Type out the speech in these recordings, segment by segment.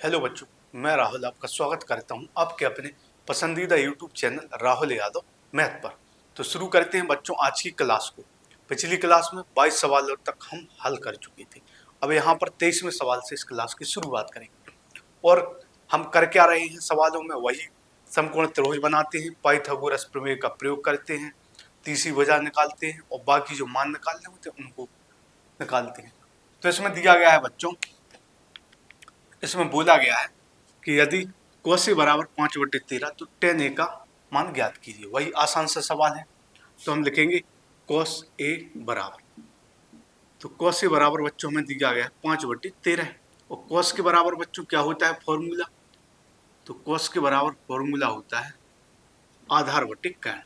Hello बच्चों, मैं राहुल आपका स्वागत करता हूं आपके अपने पसंदीदा YouTube channel Rahul Yadav math पर। तो शुरू करते हैं बच्चों आज की क्लास को। पिछली क्लास में 22 सवालों तक हम हल कर चुके थे। अब यहाँ पर 23वें सवाल से इस क्लास की शुरुआत करेंगे और हम कर क्या रहे हैं सवालों में वही समकोण त्रिभुज बनाते हैं, पाइथागोरस प्रमेय का प्रयोग करते हैं, तीसरी भुजा निकालते हैं और बाकी जो मान निकालने होते हैं उनको निकालते हैं। तो इसमें दिया गया है बच्चों, इसमें बोला गया है कि यदि cos a बराबर 5/13 तो tan a का मान ज्ञात कीजिए। वही आसान सा सवाल है। तो हम लिखेंगे cos a बराबर, तो cos a बराबर बच्चों में दिया गया है 5/13 और cos के बराबर बच्चों क्या होता है फॉर्मूला, तो cos के बराबर फॉर्मूला होता है आधार बटे कर्ण।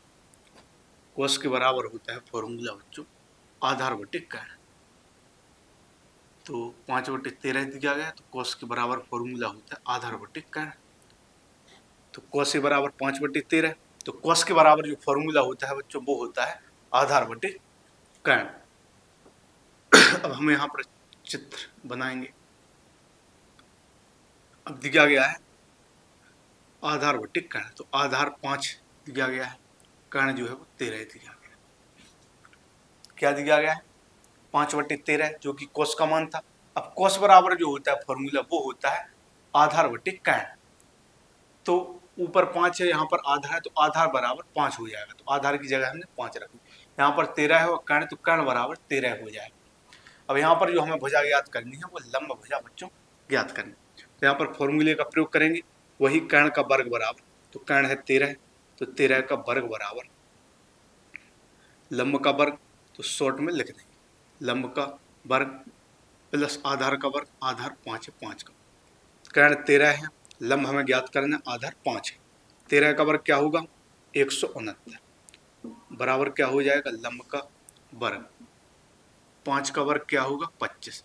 cos के बराबर होता है फॉर्मूला बच्चों आधार बटे कर्ण। तो 5/13 दिया गया तो cos के बराबर फॉर्मूला होता है आधार बटे कर्ण। तो cos a बराबर 5/13, तो cos के बराबर जो फॉर्मूला होता है बच्चों वो होता है आधार बटे कर्ण। अब हम यहाँ पर चित्र बनाएंगे। अब दिया गया है आधार बटे कर्ण, तो आधार 5 दिया गया है, कर्ण जो है वो 13 दिया गया है। क्या दिया गया है 5/13 जो कि cos का मान था। अब cos बराबर जो होता है फॉर्मूला वो होता है आधार बटे कर्ण। तो ऊपर 5 है, यहाँ पर आधार है तो आधार बराबर 5 हो जाएगा, तो आधार की जगह हमने 5 रखी। यहाँ पर 13 है और कर्ण, तो कर्ण बराबर 13 हो जाएगा। अब यहाँ पर जो हमें भुजा ज्ञात करनी है वो लंब भुजा बच्चों ज्ञात करनी है। तो यहाँ पर फॉर्मूले का प्रयोग करेंगे, वही कर्ण का वर्ग बराबर, तो कर्ण है 13, तो 13 का वर्ग बराबर लंब का वर्ग, तो शॉर्ट में लिख देंगे लंब का वर्ग प्लस आधार का वर्ग, आधार 5 है, 5 का कर्ण 13 है, लंब हमें ज्ञात करना है आधार 5 है। 13 का वर्ग क्या होगा 169 बराबर क्या हो जाएगा लंब का वर्ग, 5 का वर्ग क्या होगा 25,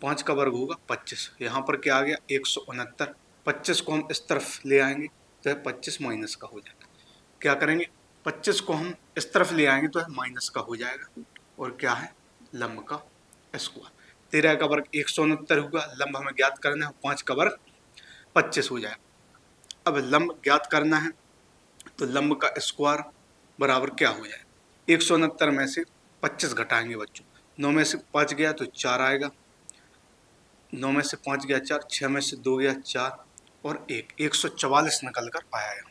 5 का वर्ग होगा 25। यहाँ पर क्या आ गया 169, 25 को हम इस तरफ ले आएंगे तो है 25 माइनस का हो जाएगा। क्या करेंगे 25 को हम इस तरफ ले आएंगे तो है माइनस का हो जाएगा और क्या है लंब का स्क्वायर। 13 का वर्ग 169 होगा, लंब हमें ज्ञात करना है, 5 का वर्ग 25 हो जाएगा। अब लंब ज्ञात करना है तो लंब का स्क्वायर बराबर क्या हो जाएगा 169 में से 25 घटाएंगे बच्चों, 9 में से 5 गया तो 4 आएगा, 9 में से 5 गया 4, 6 में से 2 गया 4 और 144 निकल कर आया।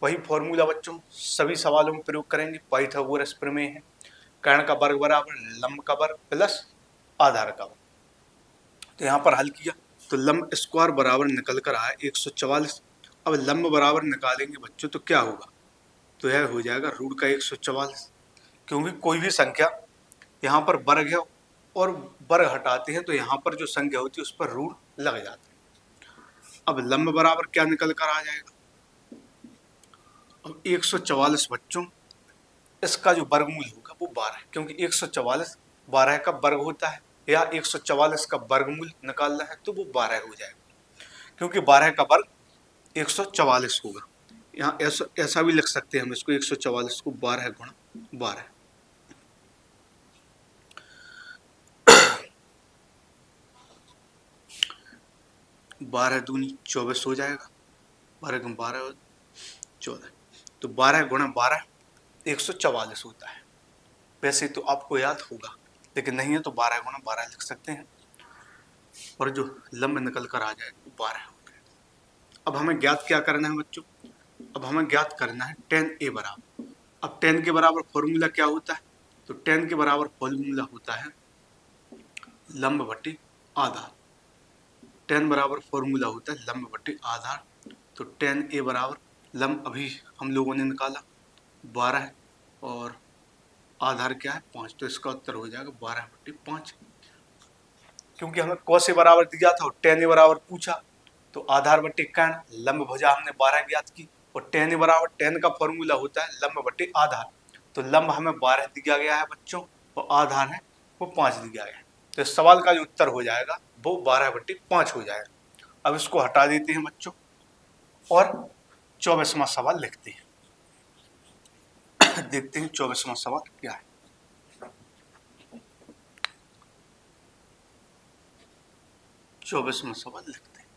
वही फॉर्मूला बच्चों सभी सवालों में प्रयोग करेंगे, पाइथागोरस प्रमेय है, कर्ण का वर्ग बराबर लंब का वर्ग प्लस आधार का वर्ग। तो यहाँ पर हल किया तो लंब स्क्वायर बराबर निकल कर आया 144। अब लंब बराबर निकालेंगे बच्चों तो क्या होगा, तो यह हो जाएगा रूट का 144, क्योंकि कोई भी संख्या यहाँ पर वर्ग है और वर्ग हटाते हैं तो यहाँ पर जो संख्या होती है उस पर रूट लग जाता है। अब लंब बराबर क्या निकल कर आ जाएगा, अब 144 बच्चों इसका जो वर्गमूल होगा वो 12 है, क्योंकि 144 12 का वर्ग होता है, या 144 का वर्गमूल निकालना है तो वो 12 हो जाएगा, क्योंकि 12 का वर्ग 144 होगा। यहाँ ऐसा भी लिख सकते हैं हम इसको 144 को 12 गुणा 12, 12 दूनी 24 हो जाएगा, 12 गुणा 12 14, तो 12 गुणा 12 144 होता है। वैसे तो आपको याद होगा लेकिन नहीं है तो 12 गुणा 12 लिख सकते हैं और जो लंब निकल कर आ जाए वो 12 हो जाएगा। अब हमें ज्ञात क्या करना है बच्चों, अब हमें ज्ञात करना है tan a बराबर। अब tan के बराबर फॉर्मूला क्या होता है, तो tan के बराबर फॉर्मूला होता है लंब बटे आधार। tan बराबर फॉर्मूला होता है लंब बटे आधार, तो tan a बराबर लंब अभी हम लोगों ने निकाला 12 और आधार क्या है 5, तो इसका उत्तर हो जाएगा 12/5। क्योंकि हमें cos a बराबर दिया था और tan a बराबर पूछा, तो आधार बटे कर्ण, लंब भुजा हमने 12 ज्ञात की और tan a बराबर tan का फॉर्मूला होता है लंब बटे आधार, तो लंब हमें 12 दिया गया है बच्चों और आधार है वो 5 दिया गया है, तो इस सवाल का जो उत्तर हो जाएगा वो 12/5 हो जाएगा। अब इसको हटा देते हैं बच्चों और 24वां सवाल लिखते हैं। देखते हैं 24वां सवाल क्या है। 24वां सवाल लिखते हैं।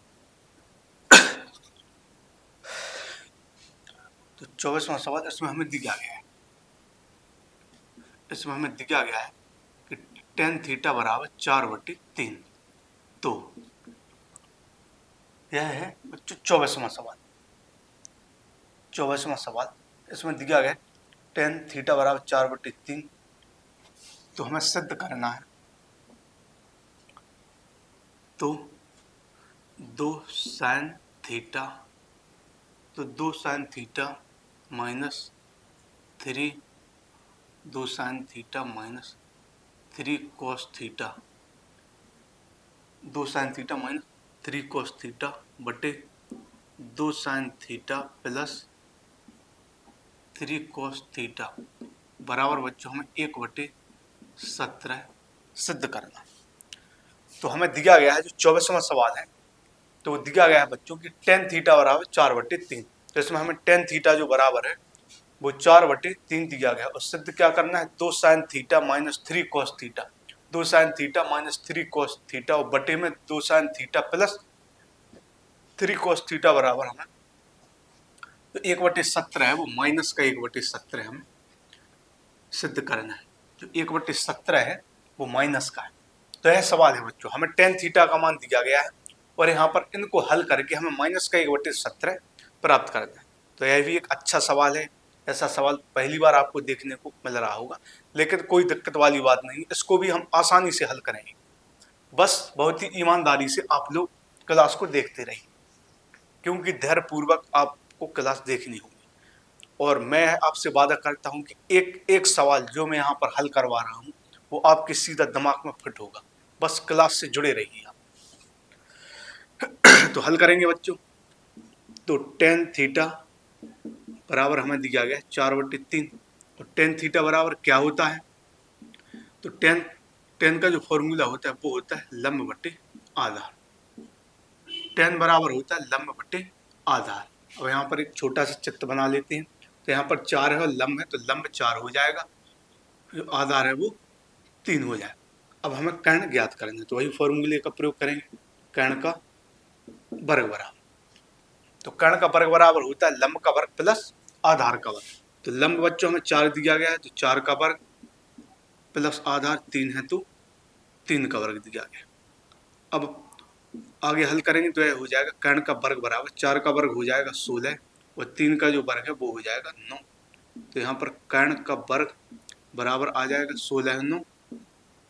तो 24वां सवाल इसमें हमें दिया गया है, कि tan थीटा बराबर 4/3। तो यह है बच्चों 24वां सवाल। 24वां सवाल इसमें दिया गया tan थीटा बराबर 4/3। तो हमें सिद्ध करना है। तो 2 sin थीटा, तो 2 sin theta minus 3, 2 sin theta minus 3 cos theta, 2 sin theta minus 3 cos theta बटे 2 sin theta plus 3 cos theta बराबर बच्चों हमें 1/17 सिद्ध करना। तो हमें दिया गया है जो 24वां सवाल है, तो दिया गया है बच्चों की tan थीटा बराबर 4/3। तो इसमें हमें tan थीटा जो बराबर है वो 4/3 दिया गया और सिद्ध क्या करना है, 2 sin theta minus 3 cos theta, 2 sin theta minus 3 cos theta और बटे में 2 sin theta plus 3 cos theta बराबर हमें तो 1/17 है, वो माइनस का 1/17 हमें सिद्ध करना है। जो 1/17 है वो माइनस का है। तो यह सवाल है बच्चों, हमें tan थीटा का मान दिया गया है और यहाँ पर इनको हल करके हमें माइनस का 1/17 प्राप्त करना है। तो यह भी एक अच्छा सवाल है। ऐसा सवाल पहली बार आपको देखने को मिल रहा होगा, लेकिन कोई दिक्कत वाली बात नहीं, इसको भी हम आसानी से हल करेंगे। बस बहुत ही ईमानदारी से आप लोग क्लास को देखते रहिए, क्योंकि धैर्य पूर्वक आपको क्लास देखनी होगी। और मैं आपसे वादा करता हूं कि एक एक सवाल जो मैं यहाँ पर हल करवा रहा हूँ वो आपके सीधा दिमाग में फिट होगा। बस क्लास से जुड़े रहिए आप। तो हल करेंगे बच्चों। तो tan थीटा बराबर हमें दिया गया 4/3 और tan थीटा बराबर क्या होता है, तो tan का जो फॉर्मूला होता है वो होता है लंब बटे आधार। tan बराबर होता है लंब बटे आधार। अब यहाँ पर एक छोटा सा चित्र बना लेते हैं। तो यहाँ पर 4 है और लंब है, तो लंब 4 हो जाएगा, जो आधार है वो 3 हो जाएगा। अब हमें कर्ण ज्ञात करेंगे, तो वही फॉर्मूले का प्रयोग करेंगे, कर्ण का वर्ग बराबर। तो कर्ण का वर्ग बराबर होता है लंब का वर्ग प्लस आधार का वर्ग। तो लंब बच्चों हमें 4 दिया गया है, तो 4 का वर्ग प्लस आधार 3 है, तो 3 का वर्ग दिया गया। अब आगे हल करेंगे तो यह हो जाएगा कर्ण का वर्ग बराबर 4 का वर्ग हो जाएगा 16 और 3 का जो वर्ग है वो हो जाएगा 9। तो यहाँ पर कर्ण का वर्ग बराबर आ जाएगा 16 9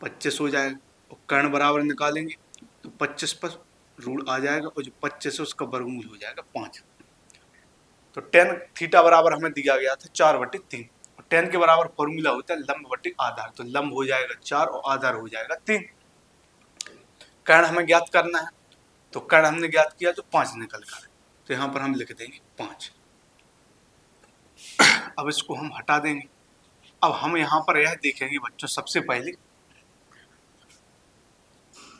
25 हो जाएगा, और कर्ण बराबर निकालेंगे तो 25 पर ऋण आ जाएगा और जो 25 है उसका वर्गमूल हो जाएगा 5। तो tan थीटा बराबर हमें दिया गया था 4/3 और tan के बराबर फॉर्मूला होता है लंब बटे आधार। तो लंब हो जाएगा 4 और आधार हो जाएगा 3। कर्ण हमें ज्ञात करना है, तो कर्ण हमने ज्ञात किया तो 5 निकल कर, तो यहाँ पर हम लिख देंगे 5। अब इसको हम हटा देंगे। अब हम यहाँ पर यह देखेंगे बच्चों, सबसे पहले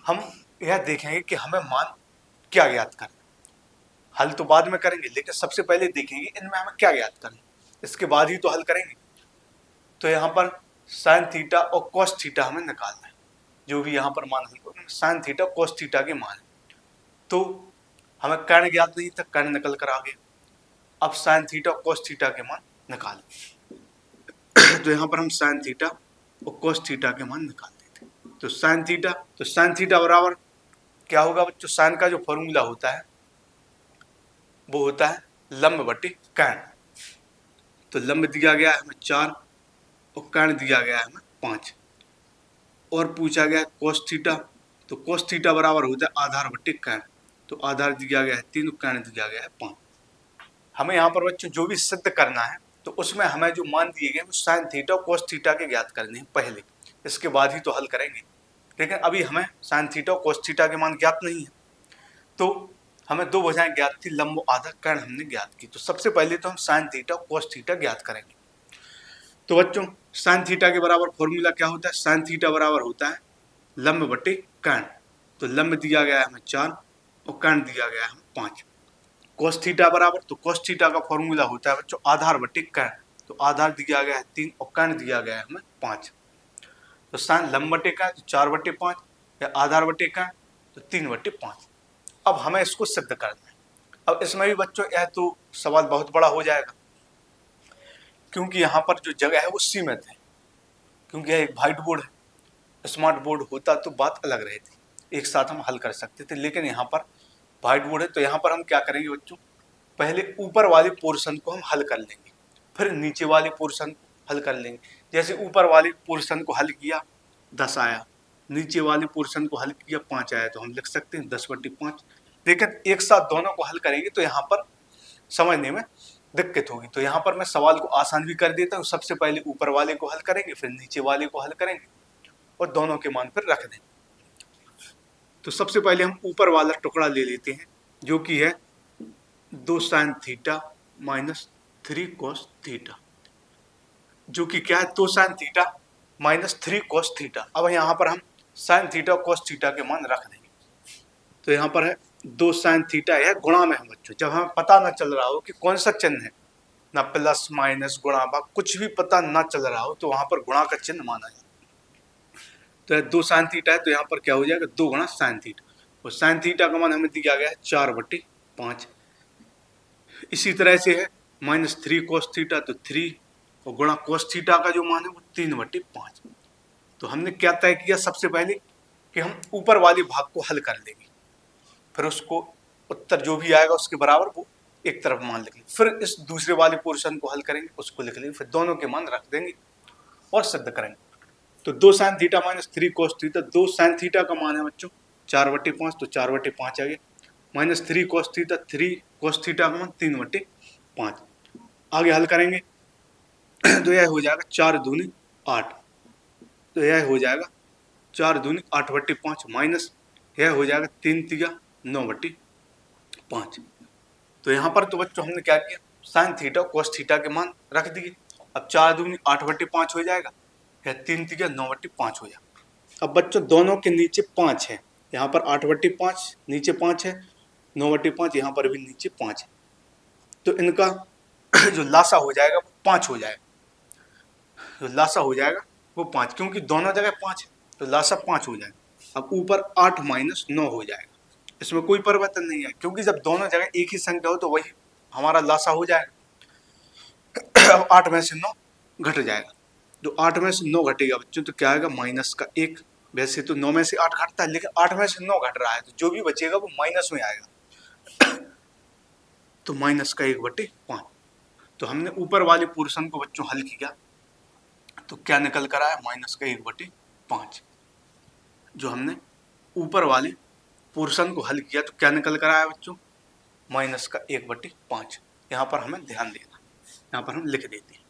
हम यह देखेंगे कि हमें मान क्या ज्ञात करना। हल तो बाद में करेंगे, लेकिन सबसे पहले देखेंगे इनमें हमें क्या ज्ञात करना, इसके बाद ही तो हल करेंगे। तो यहाँ पर साइन थीटा और कॉस थीटा हमें निकालना है। जो भी यहाँ पर मान हल करेंगे साइन थीटा कॉस थीटा के मान। तो हमें कर्ण ज्ञात नहीं था, कर्ण निकल कर आ गया। अब साइन थीटा और कॉस थीटा के मान निकालें। तो यहाँ पर हम साइन थीटा और कॉस थीटा के मान निकाल देते हैं। तो साइन थीटा बराबर क्या होगा बच्चों, साइन का जो फॉर्मूला होता है वो होता है लंब बटे कर्ण। तो लंब दिया गया है हमें 4 और कर्ण दिया गया है हमें 5, और पूछा गया है कॉस थीटा। तो कॉस थीटा बराबर होता है आधार बटे कर्ण। तो आधार दिया गया है 3 और कर्ण दिया गया है 5। हमें यहाँ पर बच्चों जो भी सिद्ध करना है तो उसमें हमें जो मान दिए गए वो साइन थीटा और कॉस थीटा के ज्ञात करने हैं पहले, इसके बाद ही तो हल करेंगे। लेकिन अभी हमें साइन थीटा और कॉस थीटा के मान ज्ञात नहीं है, तो हमें दो भुजाएं ज्ञात थी, लंब आधा कर्ण हमने ज्ञात की। तो सबसे पहले तो हम साइन थीटा और कॉस थीटा ज्ञात करेंगे। तो बच्चों साइन थीटा के बराबर फॉर्मूला क्या होता है, साइन थीटा बराबर होता है लंब बटे कर्ण। तो लंब दिया गया है हमें 4 और कर्ण दिया गया है हमें 5। कॉस थीटा बराबर, तो कॉस थीटा का फॉर्मूला होता है बच्चों आधार बटे कर्ण। तो आधार दिया गया है 3 और कर्ण दिया गया है हमें 5। तो साइन लंब बटे का 4/5 या आधार बटे का, तो 3/5। अब हमें इसको सिद्ध करना है। अब इसमें भी बच्चों यह तो सवाल बहुत बड़ा हो जाएगा, क्योंकि यहाँ पर जो जगह है वो सीमित है, क्योंकि यह एक व्हाइट बोर्ड है। स्मार्ट बोर्ड होता तो बात अलग रहती, एक साथ हम हल कर सकते थे, लेकिन यहाँ पर व्हाइट बोर्ड है। तो यहाँ पर हम क्या करेंगे बच्चों, पहले ऊपर वाले पोर्शन को हम हल कर लेंगे, फिर नीचे वाले पोर्शन को हल कर लेंगे। जैसे ऊपर वाले पोर्शन को हल किया 10 आया, नीचे वाले पोर्शन को हल किया 5 आया, तो हम लिख सकते हैं 10/5। लेकिन एक साथ दोनों को हल करेंगे तो यहाँ पर समझने में दिक्कत होगी। तो यहाँ पर मैं सवाल को आसान भी कर देता हूँ। सबसे पहले ऊपर वाले को हल करेंगे, फिर नीचे वाले को हल करेंगे और दोनों के मान फिर रख देंगे। तो सबसे पहले हम ऊपर वाला टुकड़ा ले लेते हैं, जो कि है 2 sin theta minus 3 cos theta, जो कि क्या है 2 sin theta minus 3 cos theta. अब यहाँ पर हम sin थीटा और cos थीटा के मान रख देंगे। तो यहाँ पर है 2 sin थीटा, यह गुणा में है बच्चों। जब हमें पता न चल रहा हो कि कौन सा चिन्ह है, ना प्लस माइनस गुणा भाग कुछ भी पता ना चल रहा हो, तो वहां पर गुणा का चिन्ह माना जाए। तो 2 sin थीटा है, तो यहाँ पर क्या हो जाएगा 2 गुणा sin थीटा, और sin थीटा का मान हमें दिया गया है 4/5। इसी तरह से है माइनस 3 cos थीटा, तो 3 और गुणा cos थीटा का जो मान है वो 3/5। तो हमने क्या तय किया, सबसे पहले कि हम ऊपर वाले भाग को हल कर लेंगे, फिर उसको उत्तर जो भी आएगा उसके बराबर वो एक तरफ मान लिख लेंगे, फिर इस दूसरे वाले पोर्शन को हल करेंगे, उसको लिख लेंगे, फिर दोनों के मान रख देंगे और सिद्ध करेंगे। तो 2 sin theta minus 3 cos theta, 2 sin theta का मान है बच्चों 4/5, तो 4/5 आ गया, minus 3 cos theta, 3 cos theta का मान 3/5। आगे हल करेंगे तो यह हो जाएगा 4 दूनी 8, तो यह हो जाएगा 4 दूनी 8/5 माइनस यह हो जाएगा 3 तिया 9/5। तो यहाँ पर तो बच्चों हमने क्या किया, साइन थीटा और cos थीटा के मान रख दिए। अब 4 दूनी 8/5 हो जाएगा, यह 3 तिया 9/5 हो जाएगा। अब बच्चों दोनों के नीचे 5 है, यहाँ पर 8/5 नीचे 5 है, 9/5 यहाँ पर भी नीचे 5 है, तो इनका जो लासा हो जाएगा वो 5 हो जाएगा। जो लासा हो जाएगा वो 5, क्योंकि दोनों जगह 5 है, तो लासा 5 हो जाएगा। अब ऊपर 8 माइनस 9 हो जाएगा, इसमें कोई परिवर्तन नहीं है, क्योंकि जब दोनों जगह एक ही संख्या हो तो वही हमारा लासा हो जाएगा। अब 8 में से 9 घट जाएगा, तो 8 में से 9 घटेगा बच्चों, तो क्या आएगा माइनस का 1। वैसे तो 9 में से 8 घटता है, लेकिन 8 में से 9 घट रहा है, तो जो भी बचेगा वो माइनस में आएगा, तो माइनस का 1/5। तो हमने ऊपर वाले पोर्शन को बच्चों हल किया, तो क्या निकल कर आया माइनस का 1/5। जो हमने ऊपर वाले पोर्शन को हल किया तो क्या निकल कर आया बच्चों, माइनस का 1/5। यहाँ पर हमें ध्यान देना, यहाँ पर हम लिख देते हैं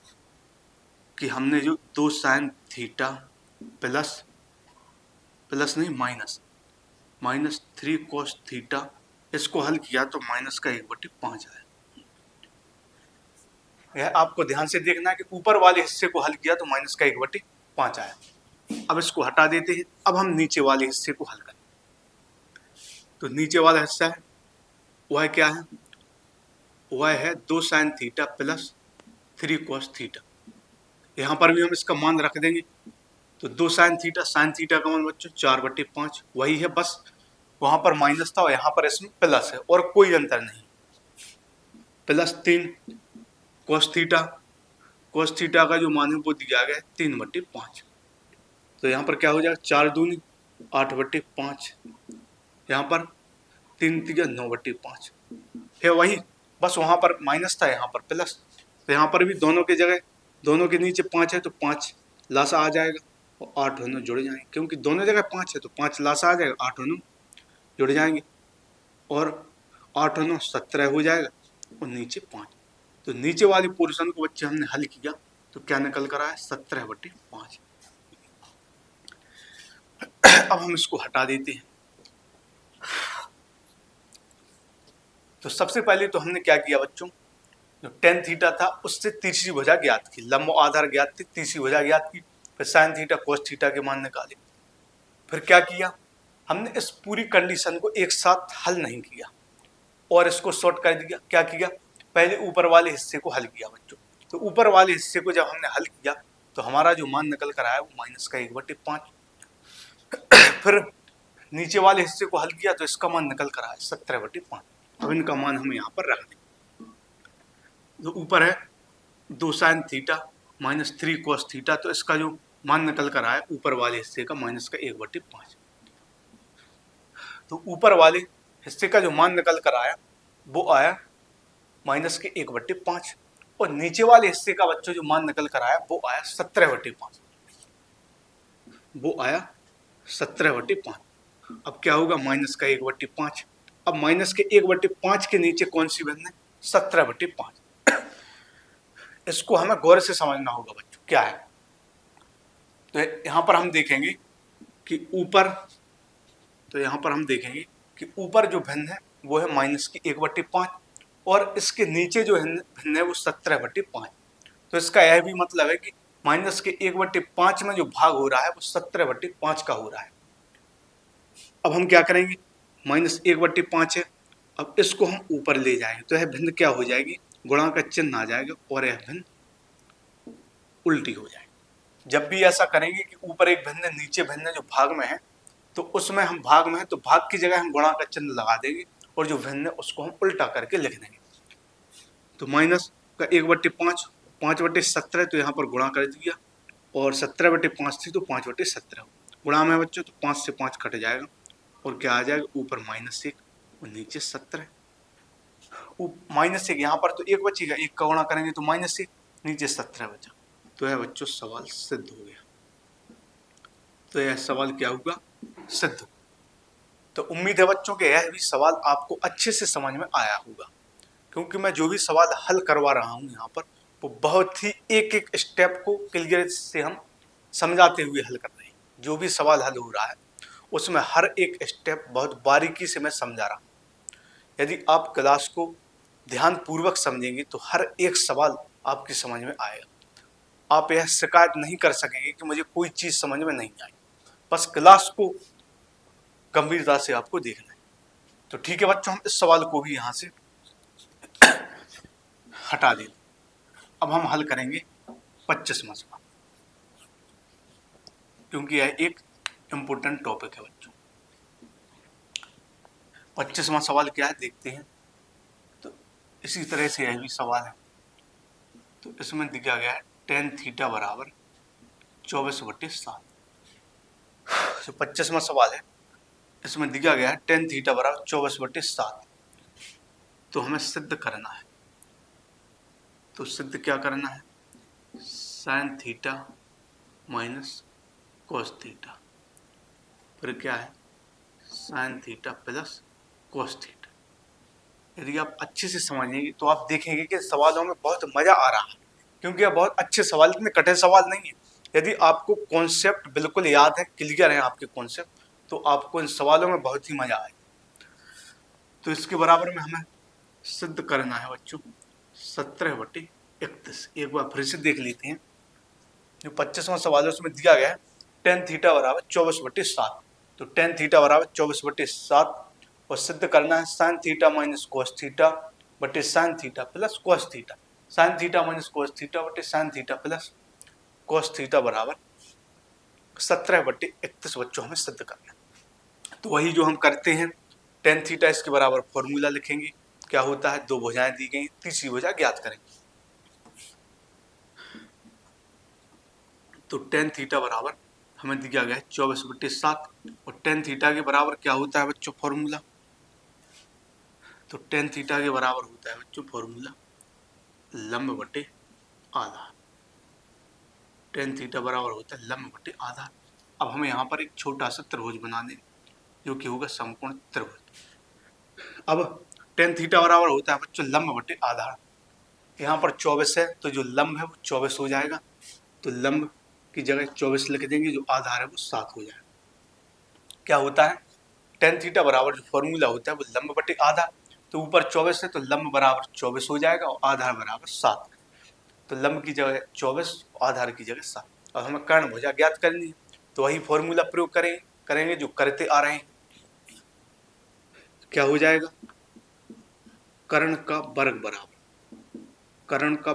कि हमने जो 2 sin थीटा प्लस नहीं माइनस 3 cos थीटा इसको हल किया तो माइनस का 1/5 आया। यह आपको ध्यान से देखना है कि ऊपर वाले हिस्से को हल किया तो माइनस का 1/5 आया। अब इसको हटा देते हैं, अब हम नीचे वाले हिस्से को हल करें। तो नीचे वाला हिस्सा है वह क्या है, वह है 2 sin theta plus 3 cos theta. यहाँ पर भी हम इसका मान रख देंगे, तो 2 sin थीटा का मान बच्चों 4/5 वही है, बस वहां पर माइनस था और यहाँ पर इसमें प्लस है और कोई अंतर नहीं। प्लस 3 cos थीटा का जो मान है वो दिया गया है 3/5। तो यहाँ पर क्या हो जाएगा 4 दूनी 8/5, यहाँ पर 3 तिया 9/5 है वही, बस वहाँ पर माइनस था यहाँ पर प्लस। तो यहाँ पर भी दोनों के जगह दोनों के नीचे 5 है तो 5 लासा आ जाएगा और 8 और 9 जुड़ जाएंगे, क्योंकि दोनों जगह 5 है तो 5 लासा आ जाएगा, 8 और 9 जुड़ जाएंगे और 8 और 9 17 हो जाएगा और नीचे 5। तो नीचे वाली पोर्शन को बच्चे हमने हल किया तो क्या निकल कर आया 17/5। अब हम इसको हटा देते हैं। तो सबसे पहले तो हमने क्या किया बच्चों, जो tan थीटा था उससे तीसरी भुजा ज्ञात की, लंब आधार ज्ञात थी, तीसरी भुजा ज्ञात की, फिर sin थीटा cos थीटा के मान निकाले। फिर क्या किया, हमने इस पूरी कंडीशन को एक साथ हल नहीं किया और इसको शॉर्ट कर दिया। क्या किया, पहले ऊपर वाले हिस्से को हल किया बच्चों। तो ऊपर वाले हिस्से को जब हमने हल किया तो हमारा जो मान निकल कर आया वो माइनस का 1/5। फिर नीचे वाले हिस्से को हल किया तो इसका मान निकल कर आया 17/5। अब इनका मान हमें यहाँ पर रख दें। जो ऊपर है 2 sin theta minus 3 cos theta, तो इसका जो मान निकल कर आया ऊपर वाले हिस्से का माइनस का 1/5। तो ऊपर वाले हिस्से का जो मान निकल कर आया वो आया माइनस के 1/5, और नीचे वाले हिस्से का बच्चों जो मान निकल कर आया वो आया 17/5। वो आया 17/5। अब क्या होगा, माइनस का 1/5। अब माइनस के 1/5 के नीचे कौन सी भिन्न है, 17/5। इसको हमें गौर से समझना होगा बच्चों क्या है। तो यहाँ पर हम देखेंगे कि ऊपर, तो यहाँ पर हम देखेंगे कि ऊपर जो भिन्न है वो है माइनस की 1/5, और इसके नीचे जो भिन्न है वो 17/5। तो इसका यह भी मतलब है कि माइनस के 1/5 में जो भाग हो रहा है वो 17/5 का हो रहा है। अब हम क्या करेंगे, माइनस 1/5 है, अब इसको हम ऊपर ले जाएंगे तो यह भिन्न क्या हो जाएगी, गुणा का चिन्ह आ जाएगा और यह भिन्न उल्टी हो जाएगी। जब भी ऐसा करेंगे कि ऊपर एक भिन्न नीचे भिन्न जो भाग में है, तो उसमें हम भाग में है तो भाग की जगह हम गुणा का चिन्ह लगा देंगे और जो भिन्न है उसको हम उल्टा करके लिख देंगे। तो माइनस का 1/5 5/17, तो यहाँ पर गुणा कर दिया, और 17/5 थी तो 5/17 गुणा में बच्चों, तो 5 से 5 कट जाएगा और क्या आ जाएगा, ऊपर -1 और नीचे 17। -1 यहाँ पर तो 1 बचेगा, 1 का गुणा करेंगे तो -1, नीचे 17 बचा। तो यह बच्चों सवाल सिद्ध हो गया। तो यह सवाल क्या होगा, सिद्ध। तो उम्मीद है बच्चों के यह भी सवाल आपको अच्छे से समझ में आया होगा, क्योंकि मैं जो भी सवाल हल करवा रहा हूँ यहाँ पर वो बहुत ही एक एक स्टेप को क्लियर से हम समझाते हुए हल कर रहे हैं। जो भी सवाल हल हो रहा है उसमें हर एक स्टेप बहुत बारीकी से मैं समझा रहा हूँ। यदि आप क्लास को ध्यान पूर्वक समझेंगे तो हर एक सवाल आपकी समझ में आएगा। आप यह शिकायत नहीं कर सकेंगे कि मुझे कोई चीज़ समझ में नहीं आई। बस क्लास को गंभीरता से आपको देखना है। तो ठीक है बच्चों, हम इस सवाल को भी यहाँ से हटा दें। अब हम हल करेंगे 25वां सवाल, क्योंकि यह एक इम्पोर्टेंट टॉपिक है बच्चों। 25वां सवाल क्या है देखते हैं। तो इसी तरह से यह भी सवाल है। तो इसमें दिया गया है tan थीटा बराबर 24/7। जो 25वां सवाल है इसमें दिया गया है tan थीटा बराबर 24/7। तो हमें सिद्ध करना है। तो सिद्ध क्या करना है, sin theta minus cos theta, फिर क्या है sin theta plus cos theta. यदि आप अच्छे से समझेंगे तो आप देखेंगे कि सवालों में बहुत मजा आ रहा है, क्योंकि यह बहुत अच्छे सवाल, इतने कठिन सवाल नहीं है। यदि आपको कॉन्सेप्ट बिल्कुल याद है, क्लियर है आपके कॉन्सेप्ट, तो आपको इन सवालों में बहुत ही मजा आएगा। तो इसके बराबर में हमें सिद्ध करना है बच्चों 17/31। एक बार फिर से देख लेते हैं। जो 25वां सवाल है उसमें दिया गया है tan थीटा बराबर 24/7। तो tan थीटा बराबर 24/7 और सिद्ध करना है sin theta minus cos theta बटे sin theta plus cos theta. sin theta minus cos theta बटे sin theta plus cos theta बराबर 17/31 बच्चों हमें सिद्ध करना है। तो वही जो हम करते हैं, tan थीटा इसके बराबर फॉर्मूला लिखेंगे, क्या होता है, दो भुजाएं दी गई, तीसरी भुजा ज्ञात करेंगे। तो tan थीटा बराबर हमें दिया गया है 24/7, और tan थीटा के बराबर क्या होता है बच्चों फॉर्मूला। तो tan थीटा के बराबर होता है बच्चों फॉर्मूला लंब बटे आधार। tan थीटा बराबर होता है लंब बटे आधार। अब हमें यहाँ पर एक छोटा सा त्रिभुज बना दें जो कि होगा समकोण त्रिभुज। अब tan थीटा बराबर होता है बच्चों लंब बटे आधार। यहाँ पर 24 है तो जो लंब है वो 24 हो जाएगा, तो लंब की जगह 24 लिख देंगे, जो आधार है वो 7 हो जाएगा। क्या होता है, tan थीटा बराबर जो फॉर्मूला होता है वो लंब बटे आधार। तो ऊपर 24 है तो लंब बराबर 24 हो जाएगा और आधार बराबर 7। तो लंब की जगह 24, आधार की जगह 7। अब हमें कर्ण भुजा ज्ञात करनी है, तो वही फॉर्मूला प्रयोग करेंगे जो करते आ रहे हैं। क्या हो जाएगा, कर्ण का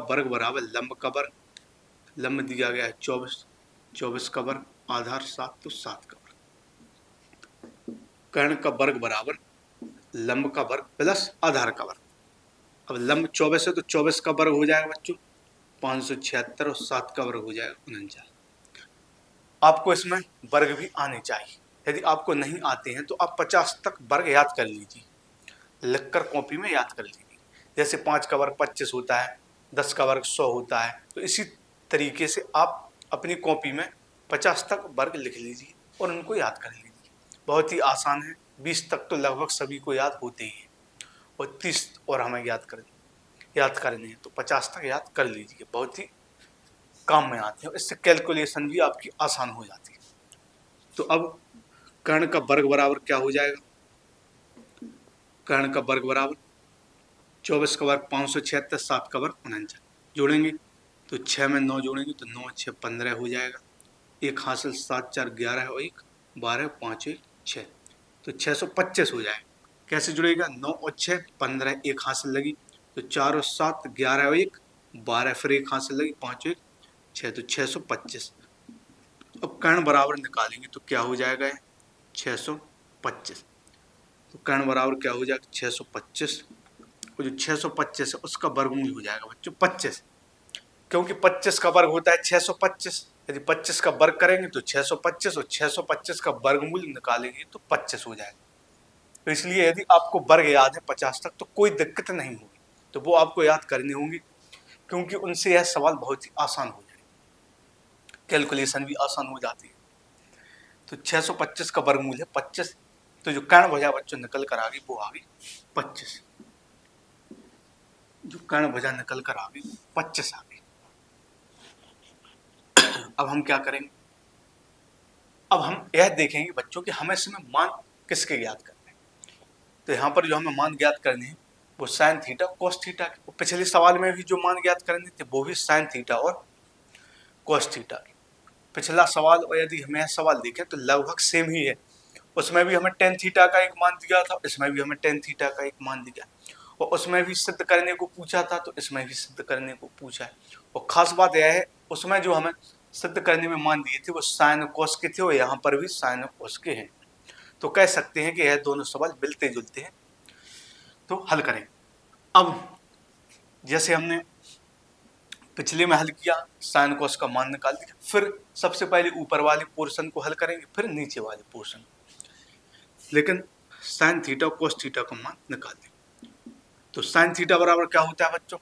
वर्ग बराबर लंब का वर्ग। लंब दिया गया है 24, 24 का वर्ग, आधार 7 तो 7 का वर्ग। कर्ण का वर्ग बराबर लंब का वर्ग प्लस आधार का वर्ग। अब लंब 24 है तो 24 का वर्ग हो जाएगा बच्चों 576 और 7 का वर्ग हो जाएगा 49। आपको इसमें वर्ग भी आने चाहिए। यदि आपको नहीं आते हैं तो आप 50 तक वर्ग याद कर लीजिए, लिखकर कॉपी में याद कर लीजिए। जैसे 5 का वर्ग 25 होता है, 10 का वर्ग 100 होता है, तो इसी तरीके से आप अपनी कॉपी में 50 तक वर्ग लिख लीजिए और उनको याद कर लीजिए। बहुत ही आसान है, 20 तक तो लगभग सभी को याद होते ही है और 30 और हमें याद करने हैं तो 50 तक याद कर लीजिए, बहुत ही काम में आते हैं। इससे कैलकुलेशन भी आपकी आसान हो जाती है। तो अब कर्ण का वर्ग बराबर क्या हो जाएगा, कर्ण का वर्ग बराबर 24 का वर्ग 576, 7 का वर्ग 49। जोड़ेंगे तो 6 में 9 जोड़ेंगे तो 9 6 15 हो जाएगा। एक हासिल 7 4 11 और 1 12 5 1 6 तो 625 हो जाएगा। कैसे जुड़ेगा, 9 और 6 15, एक हासिल लगी तो 4 और 7 11 और 1 12, फिर एक हासिल लगी 5 1 6 तो 625। अब कर्ण बराबर निकालेंगे तो क्या हो जाएगा 625। तो कर्ण बराबर क्या हो जाएगा 625, और जो 625 है उसका वर्गमूल हो जाएगा बच्चों 25, क्योंकि 25 का वर्ग होता है 625। यदि 25 का वर्ग करेंगे तो 625 और 625 का वर्गमूल निकालेंगे तो 25 हो जाएगा। तो इसलिए यदि आपको वर्ग याद है 50 तक तो कोई दिक्कत नहीं होगी, तो वो आपको याद करने होंगे, क्योंकि उनसे यह सवाल बहुत ही आसान हो जाएगा, कैलकुलेशन भी आसान हो जाती है। तो 625 का वर्गमूल है 25, तो जो कर्ण भुजा बच्चों निकल कर आ गई वो आ गई 25, जो कर्ण भुजा निकल कर आ गई 25 आ गई। अब हम क्या करेंगे, अब हम यह देखेंगे बच्चों कि हमें इसमें मान किसके ज्ञात करने हैं। तो यहाँ पर जो हमें मान ज्ञात करने हैं वो साइन थीटा कोस थीटा के। पिछले सवाल में भी जो मान ज्ञात करने थे वो भी साइन थीटा और कोस थीटा के। पिछला सवाल और यदि हमें यह सवाल देखें तो लगभग सेम ही है। उसमें भी हमें टेन थीटा का एक मान दिया था, इसमें भी हमें टेन थीटा का एक मान दिया, और उसमें भी सिद्ध करने को पूछा था तो इसमें भी सिद्ध करने को पूछा है। और खास बात यह है उसमें जो हमें सिद्ध करने में मान दिए थे वो साइन कोस के थे और यहाँ पर भी साइन कोस के हैं। तो कह सकते हैं कि यह दोनों सवाल मिलते जुलते हैं। तो हल करें। अब जैसे हमने पिछले में हल किया, साइन कोस का मान निकाल दिया, फिर सबसे पहले ऊपर वाले पोर्शन को हल करेंगे, फिर नीचे वाले पोर्शन, लेकिन साइन थीटा कोस थीटा का मान निकाल दें। तो साइन थीटा बराबर क्या होता है बच्चों,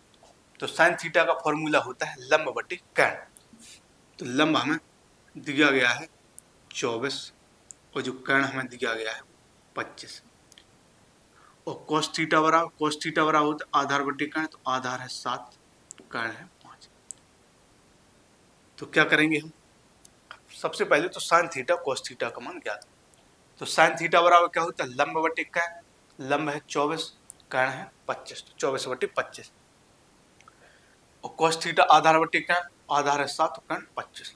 तो साइन थीटा का फॉर्मूला होता है लंब बटे कर्ण। तो लंब हमें दिया गया है 24 और जो कर्ण हमें दिया गया है 25, और कोस थीटा बराबर होता है आधार बटे कर्ण, तो आधार है 7, कर्ण है 5। तो क्या करेंगे हम, सबसे पहले तो साइन थीटा कोस थीटा का मान ज्ञात। तो साइन थीटा बराबर क्या होता है लंब बटे कर्ण, लंब है 24, कर्ण है 25, तो 24 बटे 25, और कोस थीटा आधार बटे कर्ण, आधार है 7, कर्ण 25।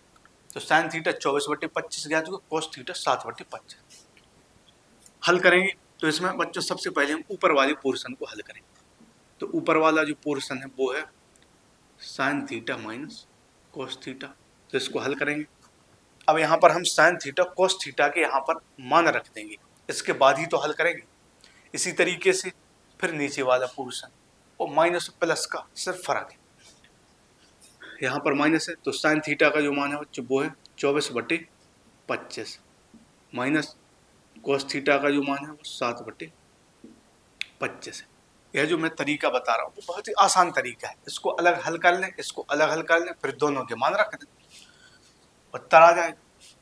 तो साइन थीटा 24 बटे 25 ज्ञात होगा, कोस थीटा 7 बटे 25। हल करेंगे तो इसमें बच्चों सबसे पहले हम ऊपर वाले पोर्शन को हल करेंगे। तो ऊपर वाला जो पोर्शन है वो है sine theta minus cos theta, तो इसको हल करेंगे। अब यहाँ पर हम साइन थीटा कोस थीटा के यहाँ पर मान रख देंगे, इसके बाद ही तो हल करेंगे। इसी तरीके से फिर नीचे वाला पोर्शन, और माइनस प्लस का सिर्फ फर्क है, यहाँ पर माइनस है तो साइन थीटा का जो मान है बच्चों वो है 24 बटे 25, माइनस कोस थीटा का जो मान है वो 7 बटे 25 है। यह जो मैं तरीका बता रहा हूँ वो बहुत ही आसान तरीका है, इसको अलग हल कर लें, इसको अलग हल कर लें, फिर दोनों के मान रख दें, उत्तर आ जाएगा।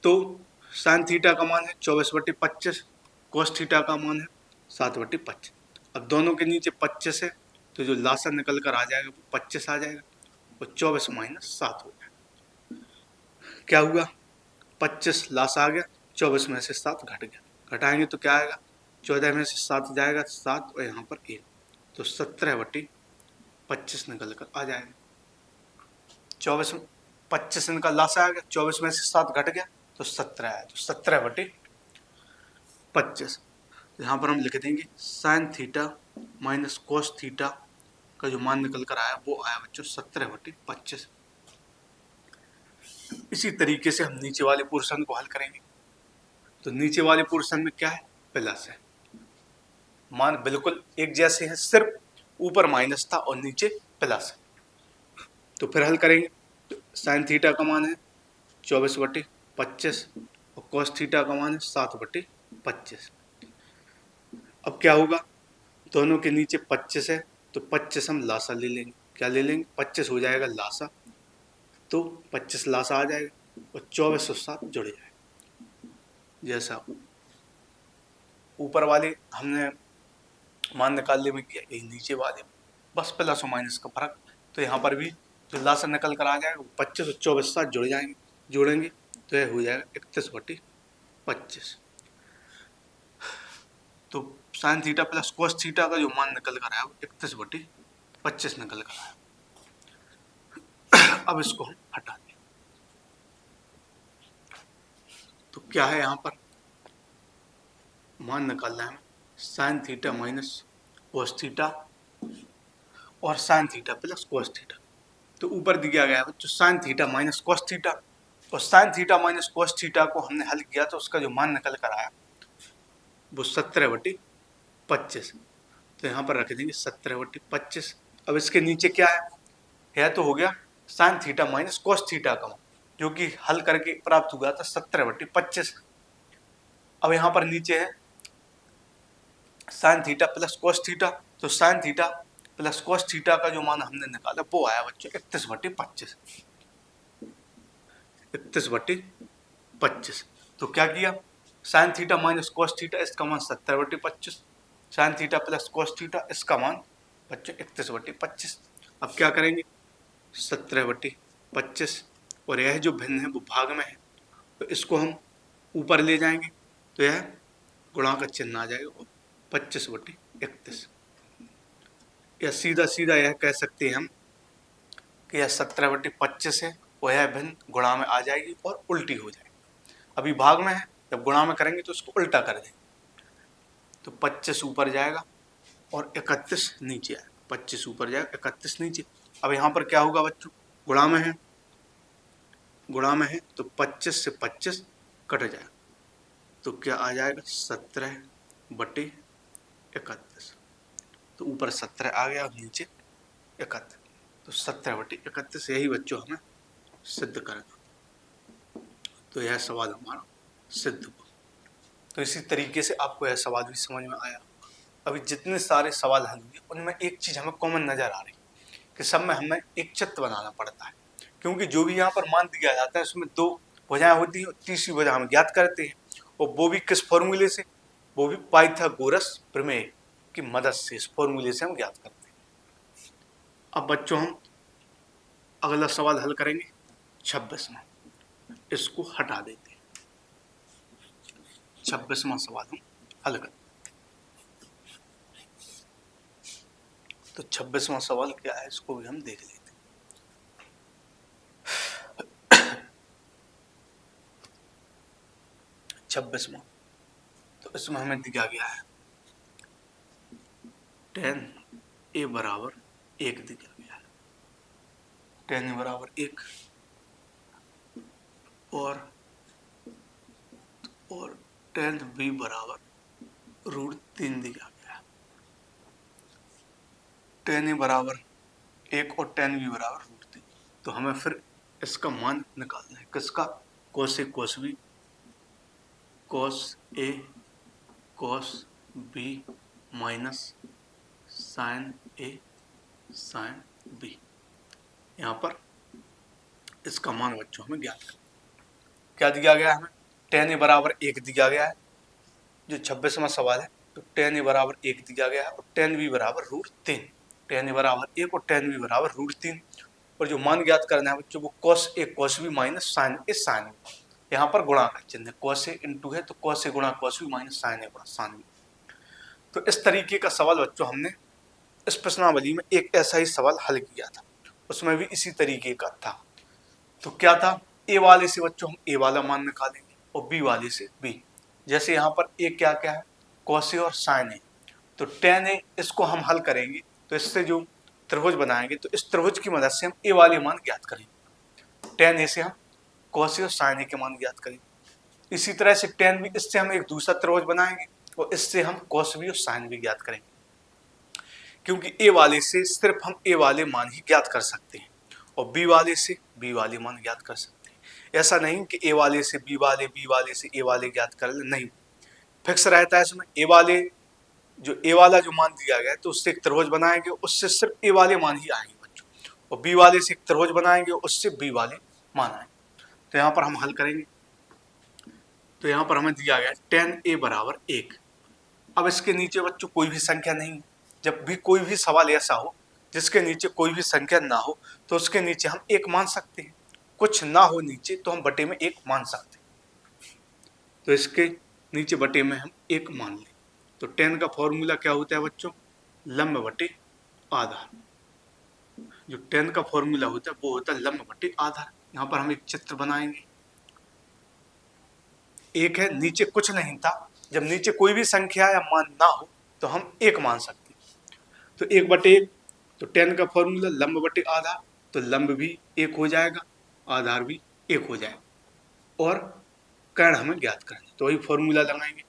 तो साइन थीटा का मान है 24 बटे 25, कोस थीटा का मान है 7 बटे 25। अब दोनों के नीचे 25 है तो जो लासा निकल कर आ जाएगा वो 25 आ जाएगा, और 24 माइनस 7 हो जाएगा। क्या हुआ, 25 लासा आ गया, 24 में से 7 घट गया, घटाएंगे तो क्या आएगा 14 में से 7 जाएगा 7, और यहाँ पर 1, तो 17 बटे 25 निकल कर आ जाएगा। 24 25 इनका लासा आ गया, 24 में से 7 घट गया तो 17 आया, तो 17 बटे 25। यहाँ पर हम लिख देंगे sign theta minus cos theta का जो मान निकल कर आया वो आया बच्चों 17 बटे 25। इसी तरीके से हम नीचे वाले पोर्शन को हल करेंगे। तो नीचे वाले पोर्शन में क्या है, प्लस है। मान बिल्कुल एक जैसे हैं, सिर्फ ऊपर माइनस था और नीचे प्लस है। तो फिर हल करेंगे। साइन थीटा का मान है 24/25 और कॉस थीटा का मान है 7/25। अब क्या होगा, दोनों के नीचे 25 है तो 25 हम लासा ले लेंगे। क्या ले लेंगे, 25 हो जाएगा लासा, तो 25 लासा आ जाएगा और 24 और 7 जुड़ जाएगा। जैसा ऊपर वाले हमने मान निकालने में किया, यही नीचे वाले बस प्लस और माइनस का फर्क। तो यहाँ पर भी जो लासा निकल कर आ जाएगा 25 और 24 साथ जुड़ जाएंगे, जोड़ेंगे तो यह हो जाएगा 31/25। तो sine theta plus cos theta का जो मान निकल कर आया वो 31/25 निकल कर आया। अब इसको हम हटा दें तो क्या है, यहाँ पर मान निकालना है sine theta minus cos theta और sine theta plus cos theta. तो ऊपर दिया गया है बच्चों sine theta minus cos theta, और sine theta minus cos theta को हमने हल किया तो उसका जो मान निकल कर आया वो 17/25। तो यहाँ पर रख देंगे 17/25। अब इसके नीचे क्या है तो हो गया sign theta minus cos theta का मान, जो कि हल करके प्राप्त हुआ था 17/25। अब यहाँ पर नीचे है sine theta plus cos theta, तो sine theta plus cos theta का जो मान हमने निकाला वो आया बच्चों 31/25। 31/25। तो क्या किया, sign theta minus cos theta इसका मान 70/25, sign theta plus cos theta इसका मान बच्चों 31/25। अब क्या करेंगे, 17/25 और यह जो भिन्न है वो भाग में है तो इसको हम ऊपर ले जाएंगे तो यह गुणा का चिन्ह आ जाएगा और 25/31। या सीधा सीधा यह कह सकते हैं हम कि यह 17/25 है और यह भिन्न गुणा में आ जाएगी और उल्टी हो जाएगी। अभी भाग में है, जब गुणा में करेंगे तो इसको उल्टा कर देंगे तो 25 ऊपर जाएगा और 31 नीचे आएगा। 25 ऊपर जाएगा 31 नीचे। अब यहाँ पर क्या होगा बच्चों, गुणा में है तो 25 से 25 कट जाएगा तो क्या आ जाएगा 17/31। तो ऊपर 17 आ गया और नीचे 31, तो 17/31 यही बच्चों हमें सिद्ध करना। तो यह सवाल हमारा सिद्ध हुआ। तो इसी तरीके से आपको यह सवाल भी समझ में आया। अभी जितने सारे सवाल हल हुए उनमें एक चीज हमें कॉमन नजर आ रही कि सब में हमें एक चित्र बनाना पड़ता है, क्योंकि जो भी यहाँ पर मान दिया जाता है उसमें दो भुजाएं होती हैं और तीसरी भुजा हम ज्ञात करते हैं, और वो भी किस फॉर्मूले से, वो भी पाइथागोरस प्रमेय की मदद से, इस फॉर्मूले से हम ज्ञात करते हैं। अब बच्चों हम अगला सवाल हल करेंगे 26वां, इसको हटा देते हैं। 26वां सवाल हम हल करते हैं। तो 26वां सवाल क्या है इसको भी हम देख लेते हैं। 26वां, तो इसमें हमें दिया गया है tan a बराबर 1 दिया गया है, tan a बराबर 1 और tan b बराबर √3 दिया गया है। tan a बराबर 1 और tan b बराबर √3। तो हमें फिर इसका मान निकालना है, किसका, cos a cos b cos a cos b minus sin a sin b। यहाँ पर इसका मान बच्चों हमें ज्ञात करना। क्या दिया गया हमें, tan a बराबर 1 दिया गया है, जो 26वां सवाल है। तो tan a बराबर 1 दिया गया है और tan b बराबर √3। tan a बराबर 1 और tan b बराबर √3, और जो मान ज्ञात करना है बच्चों वो cos a cos b minus sin a sin b। यहाँ पर गुणा का चिन्ह है, cos a इंटू है तो cos a गुणा cos b minus sin a गुणा sin b। तो इस तरीके का सवाल बच्चों हमने इस प्रश्नावली में एक ऐसा ही सवाल हल किया था, उसमें भी इसी तरीके का था। तो क्या था, ए वाले से बच्चों हम ए वाला मान निकालेंगे और बी वाले से बी। जैसे यहाँ पर ए क्या क्या है, cos a और sin a, तो tan a इसको हम हल करेंगे तो इससे जो त्रिभुज बनाएंगे तो इस त्रिभुज की मदद से हम ए वाले मान ज्ञात करेंगे। tan a से हम cos a और sin a के मान ज्ञात करेंगे। इसी तरह से tan b, इससे हम एक दूसरा त्रिभुज बनाएंगे और इससे हम कॉस भी और साइन भी ज्ञात करेंगे, क्योंकि ए वाले से सिर्फ हम ए वाले मान ही ज्ञात कर सकते हैं और बी वाले से बी वाले मान ज्ञात कर सकते हैं। ऐसा नहीं कि ए वाले से बी वाले, बी वाले से ए वाले ज्ञात कर ले, नहीं, फिक्स रहता है इसमें। ए वाले जो ए वाला जो मान दिया गया है तो उससे एक त्रिभुज बनाएंगे, उससे सिर्फ ए वाले मान ही आएंगे बच्चों, और बी वाले से एक त्रिभुज बनाएंगे, उससे बी वाले मान आएंगे। तो यहाँ पर हम हल करेंगे। तो यहाँ पर हमें दिया गया 10a बराबर 1। अब इसके नीचे बच्चों कोई भी संख्या नहीं है। जब भी कोई भी सवाल ऐसा हो जिसके नीचे कोई भी संख्या ना हो तो उसके नीचे हम 1 मान सकते हैं। कुछ ना हो नीचे तो हम बटे में 1 मान सकते हैं। तो इसके नीचे बटे में हम 1 मान लें। तो 10 का फॉर्मूला क्या होता है बच्चों? लंब बटे आधार। जो 10 का फॉर्मूला होता है वो होता है लंब बटे आधार। यहाँ पर हम एक चित्र बनाएंगे। एक है, नीचे कुछ नहीं था, जब नीचे कोई भी संख्या या मान ना हो तो हम 1 मान सकते हैं। तो 1/1, तो 10 का फॉर्मूला लंब बटे आधार, तो लंब भी 1 हो जाएगा, आधार भी 1 हो जाएगा। और कर्ण हमें ज्ञात करना है, तो वही फॉर्मूला लगाएंगे।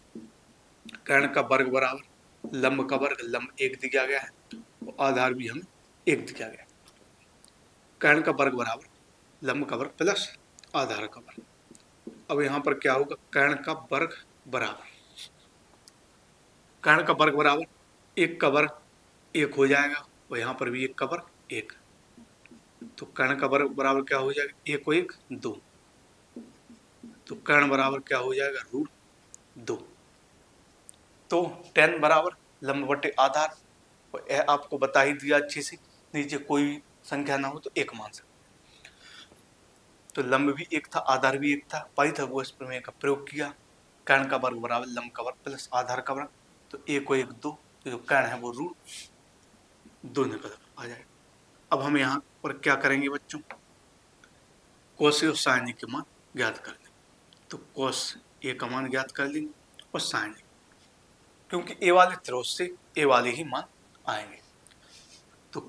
कर्ण का वर्ग बराबर लंब का वर्ग, लंब 1 दिया गया है और आधार भी हमें 1 दिया गया है। कर्ण का वर्ग बराबर लंब का वर्ग प्लस आधार का वर्ग। अब यहाँ पर क्या होगा? कर्ण का वर्ग बराबर, कर्ण का वर्ग बराबर 1 का वर्ग 1 हो जाएगा और यहाँ पर भी 1 का वर्ग 1। तो कर्ण का वर्ग बराबर क्या हो जाएगा? 1 को 1 2। तो कर्ण बराबर क्या हो जाएगा? √2। तो 10 बराबर लंब बटे आधार, और यह आपको बता ही दिया अच्छे से, नीचे कोई भी संख्या ना हो तो 1 मान सकते। तो लंब भी 1 था, आधार भी 1 था, पाइथागोरस प्रमेय का प्रयोग किया। कर्ण का वर्ग बराबर लंब का वर्ग प्लस आधार का वर्ग, तो 1 को 1 2, तो जो कर्ण है वो √2 निकल आ जाएगा। अब हम यहाँ पर क्या करेंगे बच्चों? कॉस और साइन के मान ज्ञात कर लेंगे। तो कॉस ए का मान ज्ञात कर लेंगे और साइन, क्योंकि ए वाले त्रिभुज से ए वाले ही मान आएंगे। तो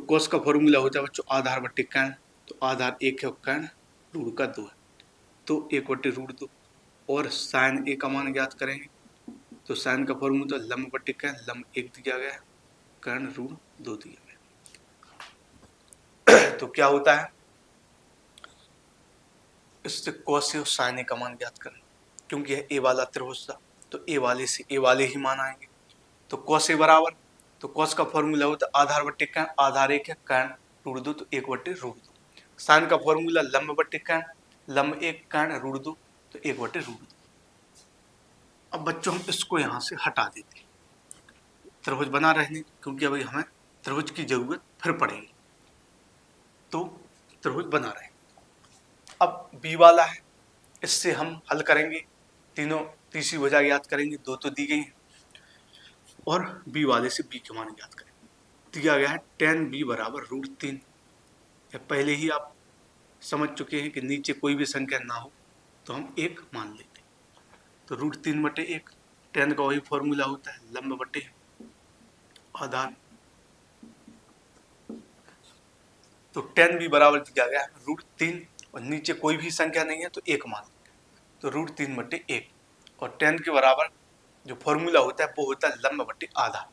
कॉस का फॉर्मूला होता है बच्चों आधार बट्टे कर्ण। तो आधार 1 है और कर्ण √2 है, तो 1/√2। और साइन ए का मान ज्ञात करेंगे। तो साइन का फॉर्मूला लंब बट्टे कर्ण, लंब 1 दिया गया है, कर्ण √2 दिया गया। तो क्या होता है? इससे कॉस और साइन ए का मान ज्ञात करें, क्योंकि यह ए वाला त्रिभुज था तो ए वाले से ए वाले ही मान आएंगे। तो कॉस ए बराबर, तो कॉस का फॉर्मूला होता है आधार बट्टे कर्ण, आधार 1 है, कर्ण √2, तो 1/√2। साइन का फॉर्मूला लंब बट्टे कर्ण, लंब 1 कर्ण √2, तो 1/√2। अब बच्चों हम इसको यहाँ से हटा देते हैं, त्रिभुज बना रहने, क्योंकि अभी हमें त्रिभुज की जरूरत फिर पड़ेगी, तो त्रिभुज बना रहे। अब बी वाला है, इससे हम हल करेंगे, तीनों तीसरी भुजा ज्ञात करेंगे, 2 तो दी गई है, और बी वाले से बी के मान ज्ञात करेंगे। दिया गया है 10b बराबर √3। पहले ही आप समझ चुके हैं कि नीचे कोई भी संख्या ना हो तो हम 1 मान लेते हैं। तो √3/1, 10 का वही फॉर्मूला होता है लंब बटे आधार। तो 10b बराबर दिया गया है √3, और नीचे कोई भी संख्या नहीं है तो 1 मान लेते हैं। तो √3/1, और 10 के बराबर जो फॉर्मूला होता है वो होता है लंब बटे आधार।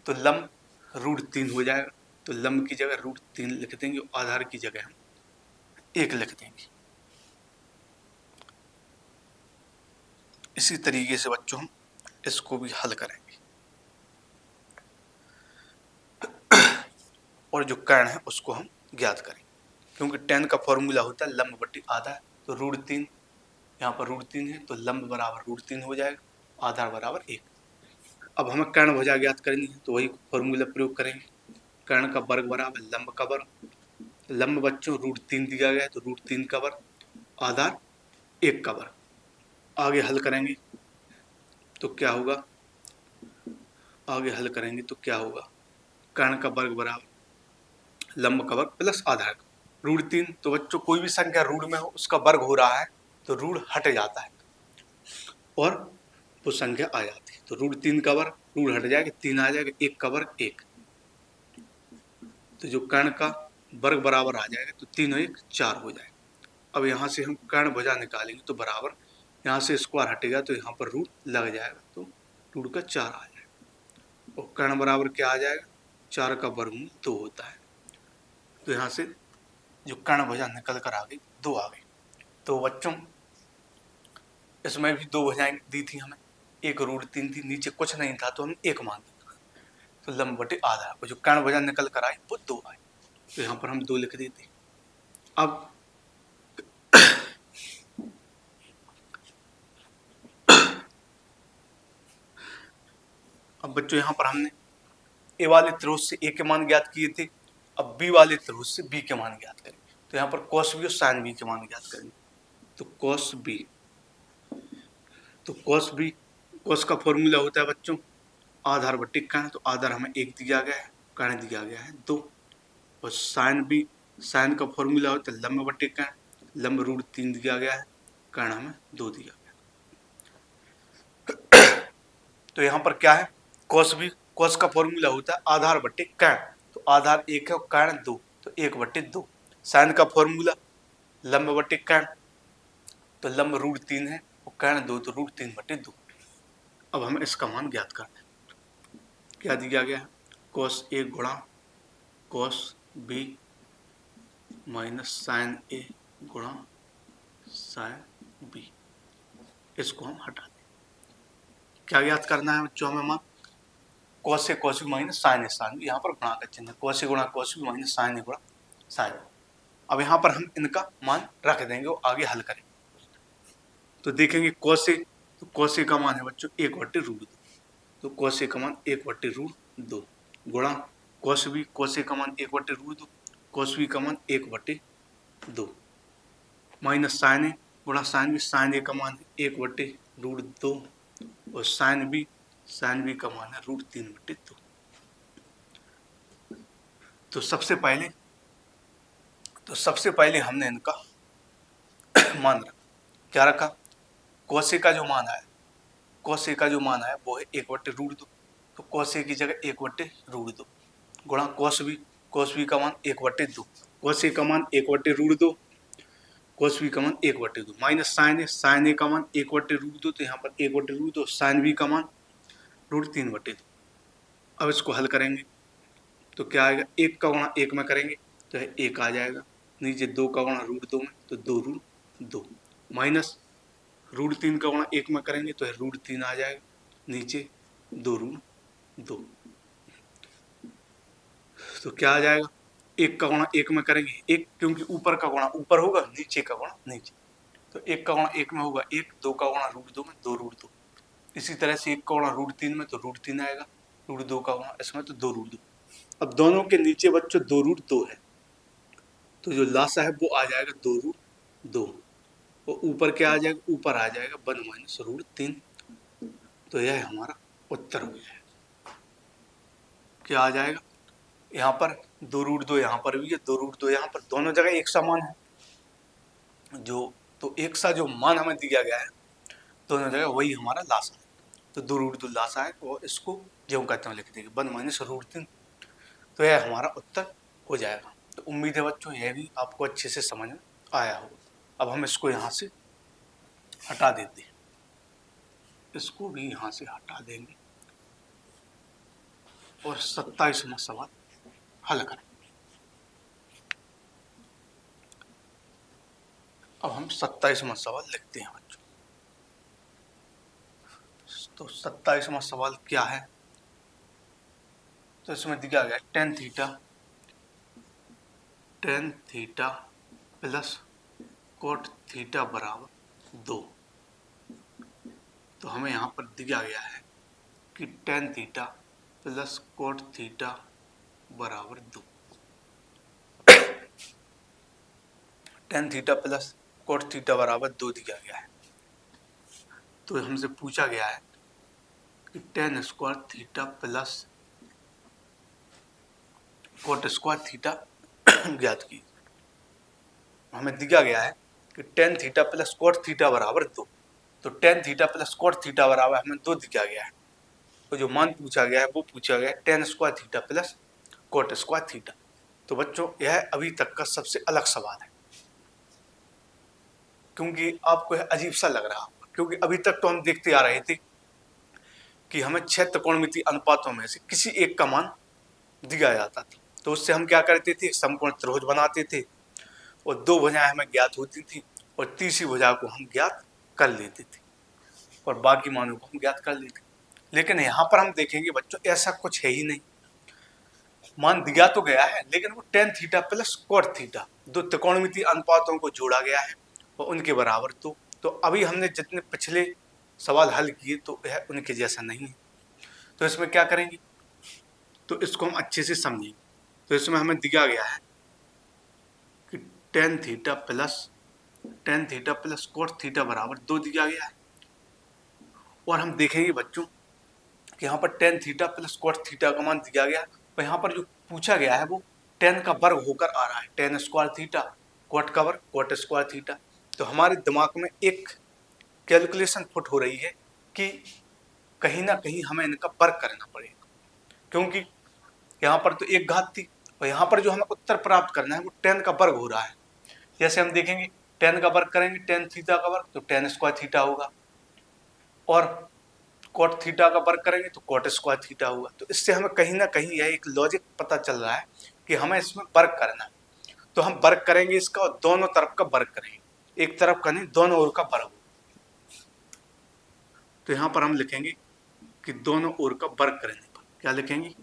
तो लंब √3 हो जाएगा, तो लंब की जगह √3 लिख देंगे, आधार की जगह हम 1 लिख देंगे। इसी तरीके से बच्चों हम इसको भी हल करेंगे, और जो कर्ण है उसको हम ज्ञात करेंगे, क्योंकि 10 का फॉर्मूला होता है लंब बटे आधार। तो √3, यहाँ पर √3 है तो लंब बराबर √3 हो जाएगा, आधार बराबर 1। अब हमें कर्ण भुजा ज्ञात करनी है, तो वही फॉर्मूला प्रयोग करेंगे। कर्ण का वर्ग बराबर लंब का वर्ग, लंब बच्चों √3 दिया गया है तो √3 का वर्ग, आधार 1 का वर्ग। आगे हल करेंगे तो क्या होगा? आगे हल करेंगे तो क्या होगा? कर्ण का वर्ग बराबर लंब का वर्ग प्लस आधार का, √3। तो बच्चों कोई भी संख्या ऋण में हो उसका वर्ग हो रहा है तो ऋण हट जाता है और वो संख्या आ जाती है। तो √3 का वर्ग, ऋण हट जाएगा, 3 आ जाएगा, 1 का वर्ग 1। तो जो कर्ण का वर्ग बराबर आ जाएगा तो 3 और 1 4 हो जाएगा। अब यहाँ से हम कर्ण भुजा निकालेंगे तो बराबर यहाँ से स्क्वायर हटेगा तो यहाँ पर रूट लग जाएगा, तो रूट का 4 आ जाएगा। और कर्ण बराबर क्या आ जाएगा, 4 का वर्गमूल 2 होता है। तो यहाँ से जो कर्ण भुजा निकल कर आ गई 2 आ गई। तो बच्चों इसमें भी 2 भुजाएं दी थी हमें, एक रूट 3 थी, नीचे कुछ नहीं था तो हम 1 मान दिया, तो लंब बटे आधा जो कर्ण भुजा निकल कर आई वो 2 आई, तो यहाँ पर हम 2 लिख देते। अब बच्चों यहाँ पर हमने ए वाले त्रिभुज से ए के मान ज्ञात किए थे, अब बी वाले त्रिभुज से बी के मान ज्ञात करें। तो यहाँ पर cos बी और sin बी के मान ज्ञात करेंगे। तो cos बी, तो cos का फॉर्मूला होता है बच्चों आधार बटे कर्ण, तो आधार हमें 1 दिया गया है, कर्ण दिया गया है 2। और sin बी, sin का फॉर्मूला होता है लंब बटे कर्ण, लंब रूट 3 दिया गया है, कर्ण हमें 2 दिया गया। तो यहाँ पर क्या है, cos का फॉर्मूला होता है आधार बटे कर्ण, तो आधार 1 है और कर्ण 2, तो 1 बटे 2। sin का फॉर्मूला लंब बटे कर्ण, तो लंब रूट 3 है और कर्ण 2, तो रूट 3 बटे 2। अब हमें इसका मान ज्ञात करना है। क्या दिया गया है, cos A गुणा cos B minus sin A गुणा sin B, इसको हम हटा दें। क्या ज्ञात करना है बच्चों हमें मान, cos A cos B minus sin A sin B, यहाँ पर गुणा का चिन्ह, cos A गुणा cos B minus sin A गुणा sin B। अब यहाँ पर हम इनका मान रख देंगे और आगे हल करेंगे। तो देखेंगे cos A, तो cos A का मान है बच्चों 1 बटे रूट 2, तो cos A का मान 1 बटे रूट 2 गुणा cos A का मान 1 बटे रूट 2, cos B का मान 1 बटे 2 माइनस sin A गुणा sin A का मान 1 बटे रूट 2 और sin B का मान है रूट 3 बटे 2। तो सबसे पहले हमने इनका मान रखा, क्या रखा, cos A का जो मान आया, cos A का जो मान आया वो है 1 बटे रूट 2, तो cos A की जगह 1 बटे रूट 2 गुणा cos B का मान 1 बटे 2, cos A का मान 1 बटे रूट 2, cos B का मान 1 बटे 2 माइनस sin A का मान 1 बटे रूट 2, तो यहाँ पर 1 बटे रूट 2, sin B का मान रूट 3 बटे 2। अब इसको हल करेंगे तो क्या आएगा, 1 का गुणा 1 में करेंगे तो 1 आ जाएगा, नीचे 2 का गुणा रूट 2 में तो 2 रूट 2 माइनस रूट 3 का गुणा 1 में करेंगे तो रूट 3 आ जाएगा, नीचे 2 रूट 2। तो क्या आ जाएगा, 1 का गुणा 1 में करेंगे 1, क्योंकि ऊपर का गुणा ऊपर होगा, नीचे का गुणा नीचे, तो 1 का गुणा 1 में होगा 1, 2 का गुणा रूट 2 में 2 रूट 2। इसी तरह से 1 का गुणा रूट 3 में तो रूट 3 आएगा, रूट 2 का गुणा इसमें तो 2 रूट 2। अब दोनों के नीचे बच्चों 2 रूट 2 है, तो जो लासा है वो आ जाएगा 2 रूट 2, और ऊपर क्या आ जाएगा, ऊपर आ जाएगा 1 माइनस रूट 3। तो यह हमारा उत्तर हो जाएगा। क्या आ जाएगा, यहाँ पर 2 रूट 2 यहाँ पर भी है, 2 रूट 2 यहाँ पर, दोनों जगह एक समान है जो, तो एक सा जो मान हमें दिया गया है दोनों जगह वही हमारा लासा है, तो 2 रूट 2 लासा है, और इसको जो कहते हैं लिख देंगे 1 माइनस रूट 3, तो यह हमारा उत्तर हो जाएगा। तो उम्मीद है बच्चों यह भी आपको अच्छे से समझ में आया होगा। अब हम इसको यहाँ से हटा देते हैं, इसको भी यहाँ से हटा देंगे और 27वां सवाल हल करें। अब हम 27वां सवाल लिखते हैं बच्चों। तो 27वां सवाल क्या है, तो इसमें दिया गया tan theta plus cot theta बराबर 2। तो हमें यहाँ पर दिया गया है कि tan theta plus cot theta बराबर 2, tan theta plus cot theta बराबर 2 दिया गया है। तो हमसे पूछा गया है कि tan square theta plus cot square theta ज्ञात की। हमें दिया गया है कि tan theta plus cot theta बराबर 2, तो tan theta plus cot theta बराबर हमें 2 दिया गया है, तो जो मान पूछा गया है वो पूछा गया है tan square theta plus cot square theta. तो बच्चों यह अभी तक का सबसे अलग सवाल है, क्योंकि आपको यह अजीब सा लग रहा होगा, क्योंकि अभी तक तो हम देखते आ रहे थे कि हमें 6 त्रिकोणमितीय अनुपातों में से किसी एक का मान दिया जाता था। तो उससे हम क्या करते थे, समकोण त्रिभुज बनाते थे और 2 भुजाएं हमें ज्ञात होती थी और तीसरी भुजा को हम ज्ञात कर लेते थे और बाकी मानों को हम ज्ञात कर लेते। लेकिन यहाँ पर हम देखेंगे बच्चों, ऐसा कुछ है ही नहीं। मान दिया तो गया है, लेकिन वो tan theta plus cot theta, दो त्रिकोणमितीय अनुपातों को जोड़ा गया है और उनके बराबर तो अभी हमने जितने पिछले सवाल हल किए तो यह उनके जैसा नहीं है। तो इसमें क्या करेंगे, तो इसको हम अच्छे से समझेंगे। तो इसमें हमें दिया गया है कि tan theta plus cot theta बराबर 2 दिया गया है और हम देखेंगे बच्चों कि यहाँ पर tan theta plus cot theta का मान दिया गया और यहाँ पर जो पूछा गया है वो tan का वर्ग होकर आ रहा है, tan स्क्वायर थीटा, cot का वर्ग cot स्क्वायर थीटा। तो हमारे दिमाग में एक कैलकुलेशन फुट हो रही है कि कहीं ना कहीं हमें इनका वर्ग करना पड़ेगा, क्योंकि यहाँ पर तो एक घात थी और यहाँ पर जो हमें उत्तर प्राप्त करना है वो tan का वर्ग हो रहा है। जैसे हम देखेंगे tan का वर्ग करेंगे tan थीटा का वर्ग तो tan स्क्वायर थीटा होगा और cot थीटा का वर्ग करेंगे तो cot स्क्वायर थीटा होगा। तो इससे हमें कहीं ना कहीं यह एक लॉजिक पता चल रहा है कि हमें इसमें वर्ग करना है। तो हम वर्ग करेंगे इसका और दोनों तरफ का वर्ग करेंगे, एक तरफ का नहीं, दोनों ओर का वर्ग। तो यहाँ पर हम लिखेंगे कि दोनों ओर का वर्ग करने पर क्या लिखेंगे,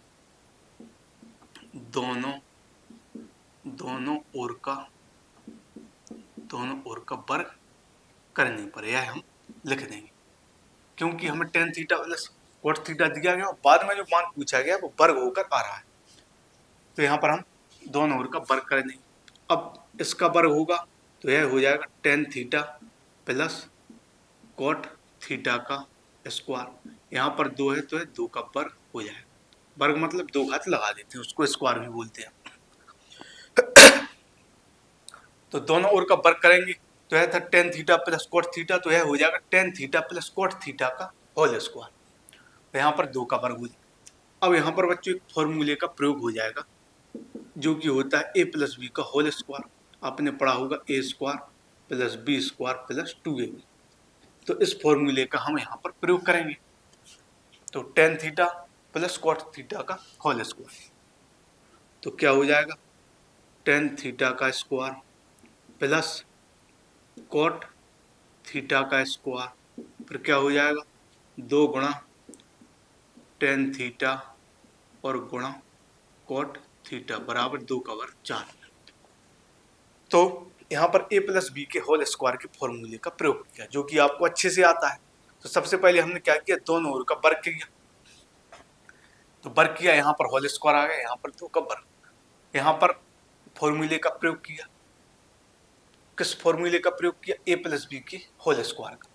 दोनों ओर का वर्ग करने पर यह हम लिख देंगे, क्योंकि हमें tan theta plus cot theta दिया गया और बाद में जो मान पूछा गया वो वर्ग होकर आ रहा है। तो यहाँ पर हम दोनों ओर का वर्ग कर देंगे। अब इसका वर्ग होगा तो यह हो जाएगा tan theta plus cot theta का स्क्वायर। यहाँ पर 2 है तो 2 का वर्ग हो जाएगा। वर्ग मतलब 2 घात लगा देते हैं, उसको स्क्वायर भी बोलते हैं। तो दोनों ओर का वर्ग करेंगे तो यह था tan theta plus cot theta, तो यह हो जाएगा tan theta plus cot theta का होल स्क्वायर। तो यहाँ पर 2 का वर्ग हो जाएगा। अब यहाँ पर बच्चों एक फॉर्मूले का प्रयोग हो जाएगा जो कि होता है a प्लस बी का होल स्क्वायर। आपने पढ़ा होगा a square plus B square plus 2ab। तो इस फॉर्मूले का हम यहाँ पर प्रयोग करेंगे। तो tan theta plus cot theta का होल स्क्वायर, तो क्या हो जाएगा tan थीटा का स्क्वायर प्लस cot थीटा का स्क्वायर, फिर क्या हो जाएगा 2 गुणा tan थीटा और गुणा cot थीटा बराबर 2 का वर्ग 4। तो यहाँ पर a प्लस बी के होल स्क्वायर के फॉर्मूले का प्रयोग किया जो कि आपको अच्छे से आता है। तो सबसे पहले हमने क्या किया, दोनों ओर का वर्ग किया। तो वर्ग किया, यहाँ पर होल स्क्वायर आ गया, यहाँ पर 2 का वर्ग। यहाँ पर फॉर्मूले का प्रयोग किया, किस फॉर्मूले का प्रयोग किया, a प्लस बी के होल स्क्वायर का।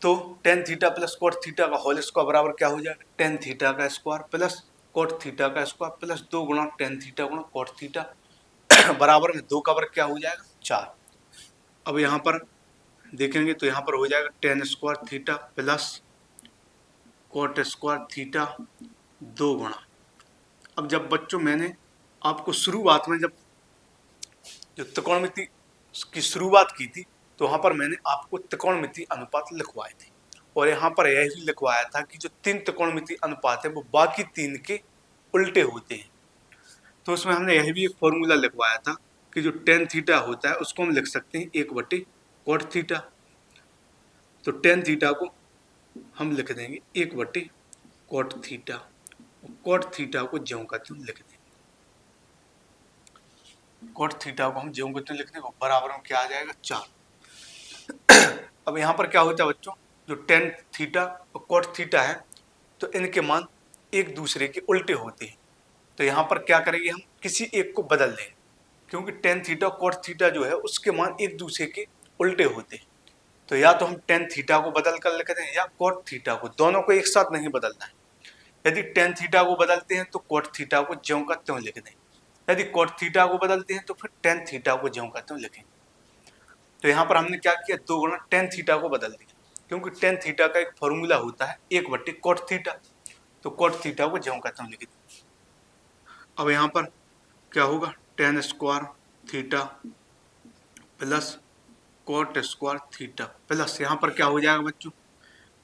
तो tan theta plus cot theta का होल स्क्वायर बराबर क्या हो जाएगा, tan थीटा का स्क्वायर प्लस cot थीटा का स्क्वायर प्लस 2 गुणा tan थीटा गुणा cot थीटा बराबर में 2 का वर्ग क्या हो जाएगा 4। अब यहाँ पर देखेंगे तो यहाँ पर हो जाएगा tan square theta plus cot square theta 2 गुणा। अब जब बच्चों मैंने आपको शुरुआत में जब जो त्रिकोणमिति की शुरुआत की थी तो वहाँ पर मैंने आपको त्रिकोणमिति अनुपात लिखवाए थे और यहाँ पर यह भी लिखवाया था कि जो 3 त्रिकोणमिति अनुपात है वो बाकी 3 के उल्टे होते हैं। तो उसमें हमने यह भी एक फॉर्मूला लिखवाया था कि जो tan थीटा होता है उसको हम लिख सकते हैं 1/cot थीटा। तो tan थीटा को हम लिख देंगे 1/cot थीटा और cot थीटा को ज्यों का त्यों लिख देंगे। cot थीटा को हम ज्यों का त्यों लिख देंगे, बराबर में क्या आ जाएगा 4। अब यहाँ पर क्या होता है बच्चों, जो tan थीटा और cot थीटा है तो इनके मान एक दूसरे के उल्टे होते हैं। तो यहाँ पर क्या करेंगे, हम किसी एक को बदल देंगे, क्योंकि tan थीटा और cot थीटा जो है उसके मान एक दूसरे के उल्टे होते हैं। तो या तो हम tan थीटा को बदल कर लिख दें या cot थीटा को, दोनों को एक साथ नहीं बदलना है। यदि tan थीटा को बदलते हैं तो cot थीटा को ज्यों का त्यों लिख दें, यदि cot थीटा को बदलते हैं तो फिर tan थीटा को ज्यों का त्यों लिखें। तो यहाँ पर हमने क्या किया, 2 गुणा tan थीटा को बदल दिया, क्योंकि tan थीटा का एक फॉर्मूला होता है 1/cot थीटा, तो cot थीटा को ज्यों का त्यों लिख दिया। अब यहाँ पर क्या होगा, tan square theta plus coat square theta plus यहाँ पर क्या हो जाएगा बच्चों,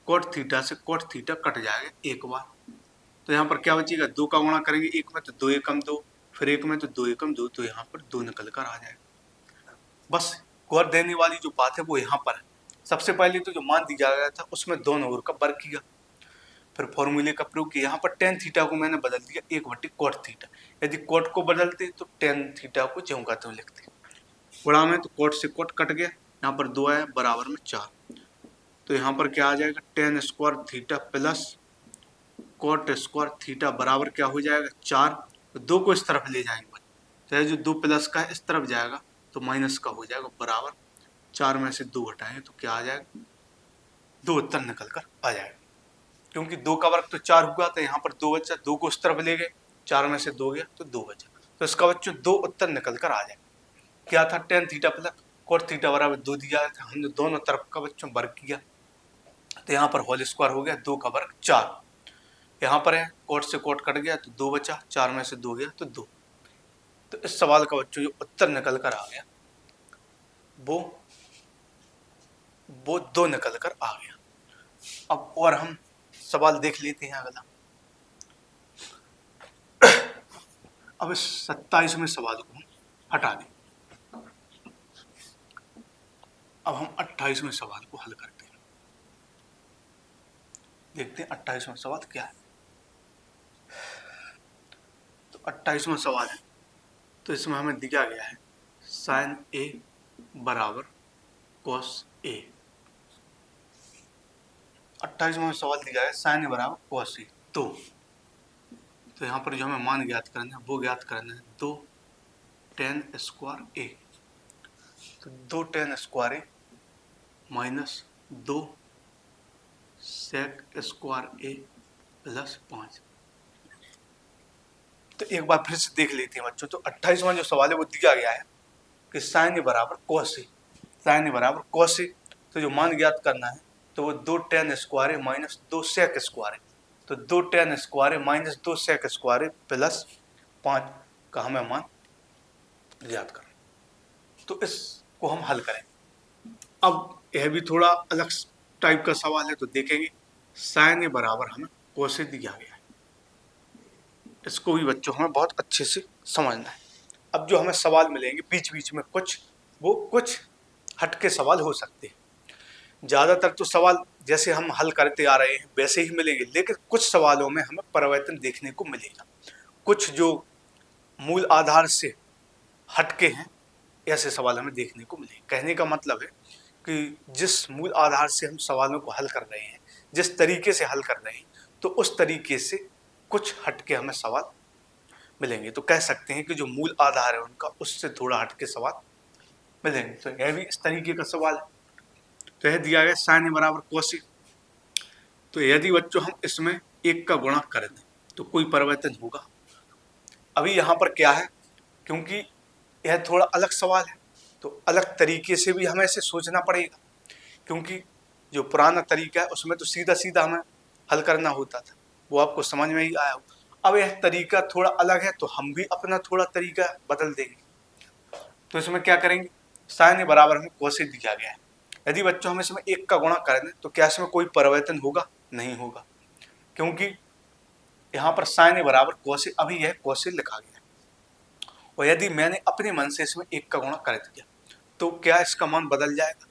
कोट थीटा से कोट थीटा कट जाएगा एक बार, तो यहाँ पर क्या बचेगा, 2 का गुणा करेंगे एक में तो 2 एकम 2, फिर एक में तो 2 एकम 2, तो यहाँ पर 2 निकल कर आ जाएगा। बस गौर देने वाली जो बात है वो यहाँ पर है। सबसे पहले तो जो मान दिया गया था उसमें दोनों ओर का वर्ग किया, फिर फॉर्मूले का प्रयोग किया। यहाँ पर टेन थीटा को मैंने बदल दिया 1/कोट थीटा। यदि कोट को बदलते तो टेन थीटा को ज्यों का त्यों लिखते, गुणा में तो कोट से कोट कट गया, यहाँ पर 2 आया बराबर में 4, तो यहाँ पर क्या आ जाएगा, ten square theta plus coat square theta बराबर क्या हो जाएगा 4, तो 2 को इस तरफ ले जाएंगे, तो जो 2 प्लस का है इस तरफ जाएगा तो माइनस का हो जाएगा बराबर 4 में से 2 घटाएंगे तो क्या आ जाएगा, 2 उत्तर निकल कर आ जाएगा। क्योंकि 2 का वर्ग तो 4 हुआ तो यहाँ पर 2 बचा, 2 को उस तरफ ले गए, 4 में से 2 गया तो 2 बचा, तो इसका बच्चों 2 उत्तर निकल कर आ जाएगा। क्या था, tan theta plus cot theta बराबर 2 दिया था, हमने दोनों तरफ का बच्चों वर्ग किया, तो यहाँ पर होल स्क्वायर हो गया, 2 का वर्ग 4, यहाँ पर है कोट से कोट कट गया तो 2 बचा, 4 में से 2 गया तो 2, तो इस सवाल का बच्चों जो उत्तर निकल कर आ गया वो 2 निकल कर आ गया। अब और हम सवाल देख लेते हैं अगला। अब इस 27वें सवाल को हम हटा दें, अब हम 28वें सवाल को हल करते हैं। देखते हैं 28वां सवाल क्या है। तो 28वां सवाल है, तो इसमें हमें दिया गया है साइन ए बराबर कोस ए। 28वां सवाल दिया है साइन ए बराबर कोस ए, तो यहाँ पर जो हमें मान ज्ञात करना है वो ज्ञात करना है 2 टेन स्क्वायर ए, तो 2 टेन स्क्वायर ए माइनस 2 सेक स्क्वायर ए प्लस 5। तो एक बार फिर से देख लेते हैं बच्चों। तो 28वां जो सवाल है वो दिया गया है कि साइन ए बराबर कोस ए, साइन ए बराबर कोस ए, तो जो मान ज्ञात करना है तो वो 2 टेन स्क्वायर ए माइनस 2 सेक स्क्वायर ए, तो 2 टेन स्क्वायर ए माइनस 2 सेक स्क्वायर ए प्लस 5 का हमें मान ज्ञात करना, तो इसको हम हल करें। अब यह भी थोड़ा अलग टाइप का सवाल है, तो देखेंगे साइन ए बराबर हमें कोस ए दिया गया है, इसको भी बच्चों हमें बहुत अच्छे से समझना है। अब जो हमें सवाल मिलेंगे बीच बीच में कुछ हटके सवाल हो सकते हैं, ज़्यादातर तो सवाल जैसे हम हल करते आ रहे हैं वैसे ही मिलेंगे, लेकिन कुछ सवालों में हमें परिवर्तन देखने को मिलेगा, कुछ जो मूल आधार से हटके हैं ऐसे सवाल हमें देखने को मिलेंगे। कहने का मतलब है कि जिस मूल आधार से हम सवालों को हल कर रहे हैं, जिस तरीके से हल कर रहे हैं, तो उस तरीके से कुछ हटके हमें सवाल मिलेंगे। तो कह सकते हैं कि जो मूल आधार है उनका उससे थोड़ा हटके सवाल मिलेंगे। तो यह भी इस तरीके का सवाल है। तो यह दिया गया साइन ए बराबर कोस ए, तो यदि बच्चों हम इसमें 1 का गुणा कर दें तो कोई परिवर्तन होगा। अभी यहाँ पर क्या है, क्योंकि यह थोड़ा अलग सवाल है तो अलग तरीके से भी हमें इसे सोचना पड़ेगा, क्योंकि जो पुराना तरीका है उसमें तो सीधा सीधा हमें हल करना होता था, वो आपको समझ में ही आया हो। अब यह तरीका थोड़ा अलग है तो हम भी अपना थोड़ा तरीका बदल देंगे। तो इसमें क्या करेंगे, साइन ए बराबर हमें कोस ए दिया गया है, यदि बच्चों हम इसमें 1 का गुणा कर दें तो क्या इसमें कोई परिवर्तन होगा, नहीं होगा, क्योंकि यहाँ पर साइन ए बराबर कोस ए, अभी यह कोस ए लिखा गया है, और यदि मैंने अपने मन से इसमें 1 का गुणा कर दिया तो क्या इसका मान बदल जाएगा,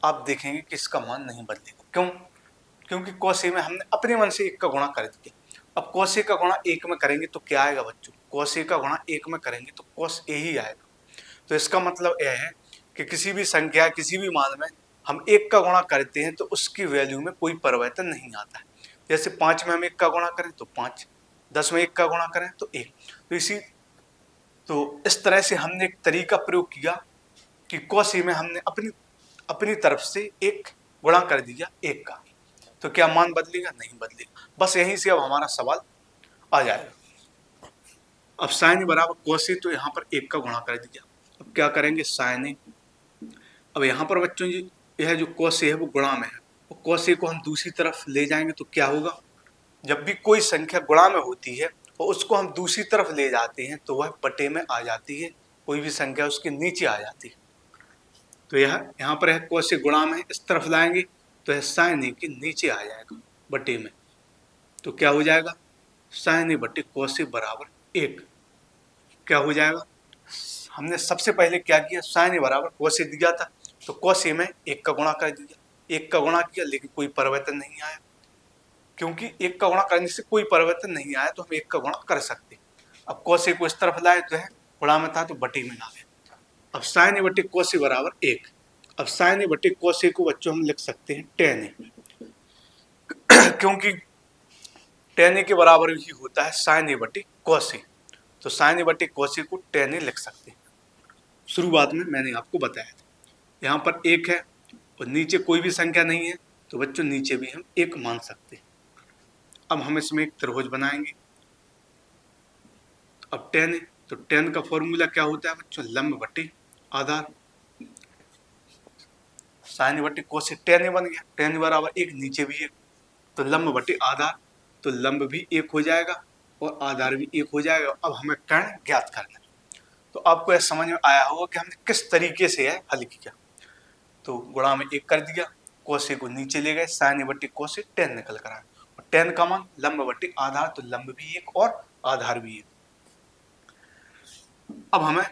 आप देखेंगे कि इसका मान नहीं बदलेगा। क्यों, क्योंकि कोस ए में हमने अपने मन से 1 का गुणा कर दिया। अब कोस ए का गुणा 1 में करेंगे तो क्या आएगा बच्चों, कोस ए का गुणा 1 में करेंगे तो कोस ए ही आएगा। तो इसका मतलब यह है कि किसी भी संख्या किसी भी मान में हम 1 का गुणा करते हैं तो उसकी वैल्यू में कोई परिवर्तन नहीं आता है। जैसे 5 में हम 1 का गुणा करें तो 5, 10 में 1 का गुणा करें तो 1, तो इस तरह से हमने एक तरीका प्रयोग किया कि कोस ए में हमने अपनी तरफ से 1 गुणा कर दिया 1 का, तो क्या मान बदलेगा, नहीं बदलेगा। बस यहीं से अब हमारा सवाल आ जाएगा। अब साइन ए बराबर कोस ए, तो यहाँ पर 1 का गुणा कर दिया, अब क्या करेंगे साइन ए, अब यहाँ पर बच्चों जी यह जो कोस ए है वो गुणा में है, और कोस ए को हम दूसरी तरफ ले जाएंगे तो क्या होगा, जब भी कोई संख्या गुणा में होती है और उसको हम दूसरी तरफ ले जाते हैं तो वह बटे में आ जाती है, कोई भी संख्या उसके नीचे आ जाती है। तो यह यहाँ पर है कोस गुणा में इस तरफ लाएंगे तो यह साइन ए के नीचे आ जाएगा बटे में। तो क्या हो जाएगा, साइन ए बटे कोस ए बराबर 1। क्या हो जाएगा, हमने सबसे पहले क्या किया, साइन ए बराबर कोस ए दिया था तो कोस ए में 1 का गुणा कर दिया, 1 का गुणा किया लेकिन कोई परिवर्तन नहीं आया। क्योंकि 1 का गुणा करने से कोई परिवर्तन नहीं आया तो हम 1 का गुणा कर सकते। अब कोस ए को इस तरफ लाए तो है गुणा में था तो बटे में आ गया। अब साइन ए बटे कोस ए बराबर 1। अब साइन ए बटे कोस ए को बच्चों हम लिख सकते हैं टेन ए क्योंकि टेन ए के बराबर ही होता है साइन ए बटे कोस ए, तो साइन ए बटे कोस ए को टेन ए लिख सकते हैं। शुरुआत में मैंने आपको बताया था। यहाँ पर 1 है और नीचे कोई भी संख्या नहीं है तो बच्चों नीचे भी हम 1 मान सकते हैं। अब हम इसमें एक त्रिभुज बनाएंगे। अब टेन है तो टेन का फॉर्मूला क्या होता है बच्चों, लंब बटे आधार। साइन बटे कोस टेन बन गया, टेन बराबर 1, नीचे भी 1, तो लंब बटे आधार, तो लंब भी 1 हो जाएगा और आधार भी 1 हो जाएगा। अब हमें कर्ण ज्ञात करना है। तो आपको यह समझ में आया होगा कि हमने किस तरीके से यह हल किया। तो गुणा में 1 कर दिया, कोसे को नीचे ले गए, साइन बटे कोसे टेन निकल कर आया और टेन का मान लंब बटे आधार, तो लंब भी 1 और आधार भी 1। अब हमें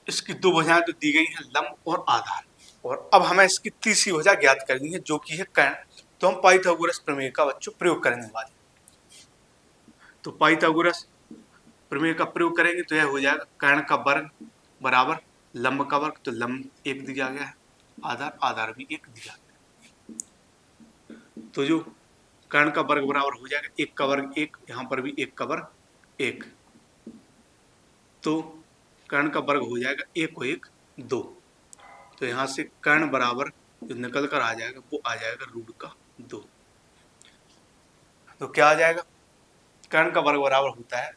इसकी दो भुजाएं तो दी गई हैं, लंब और आधार, और अब हमें इसकी तीसरी भुजा ज्ञात करनी है जो कि है कर्ण। तो हम पाइथागोरस प्रमेय का बच्चों प्रयोग करने वाले। तो पाइथागोरस प्रमेय का प्रयोग करेंगे तो यह हो जाएगा कर्ण का वर्ग बराबर लंब का वर्ग, तो लंब 1 दिया गया है, आधार भी 1 दिया गया है। तो जो कर्ण का वर्ग बराबर हो जाएगा 1 का वर्ग 1, यहाँ पर भी 1 का वर्ग 1, तो कर्ण का वर्ग हो जाएगा 1 को 1 2। तो यहाँ से कर्ण बराबर जो निकल कर आ जाएगा वो आ जाएगा रूट का 2। तो क्या आ जाएगा, कर्ण का वर्ग बराबर होता है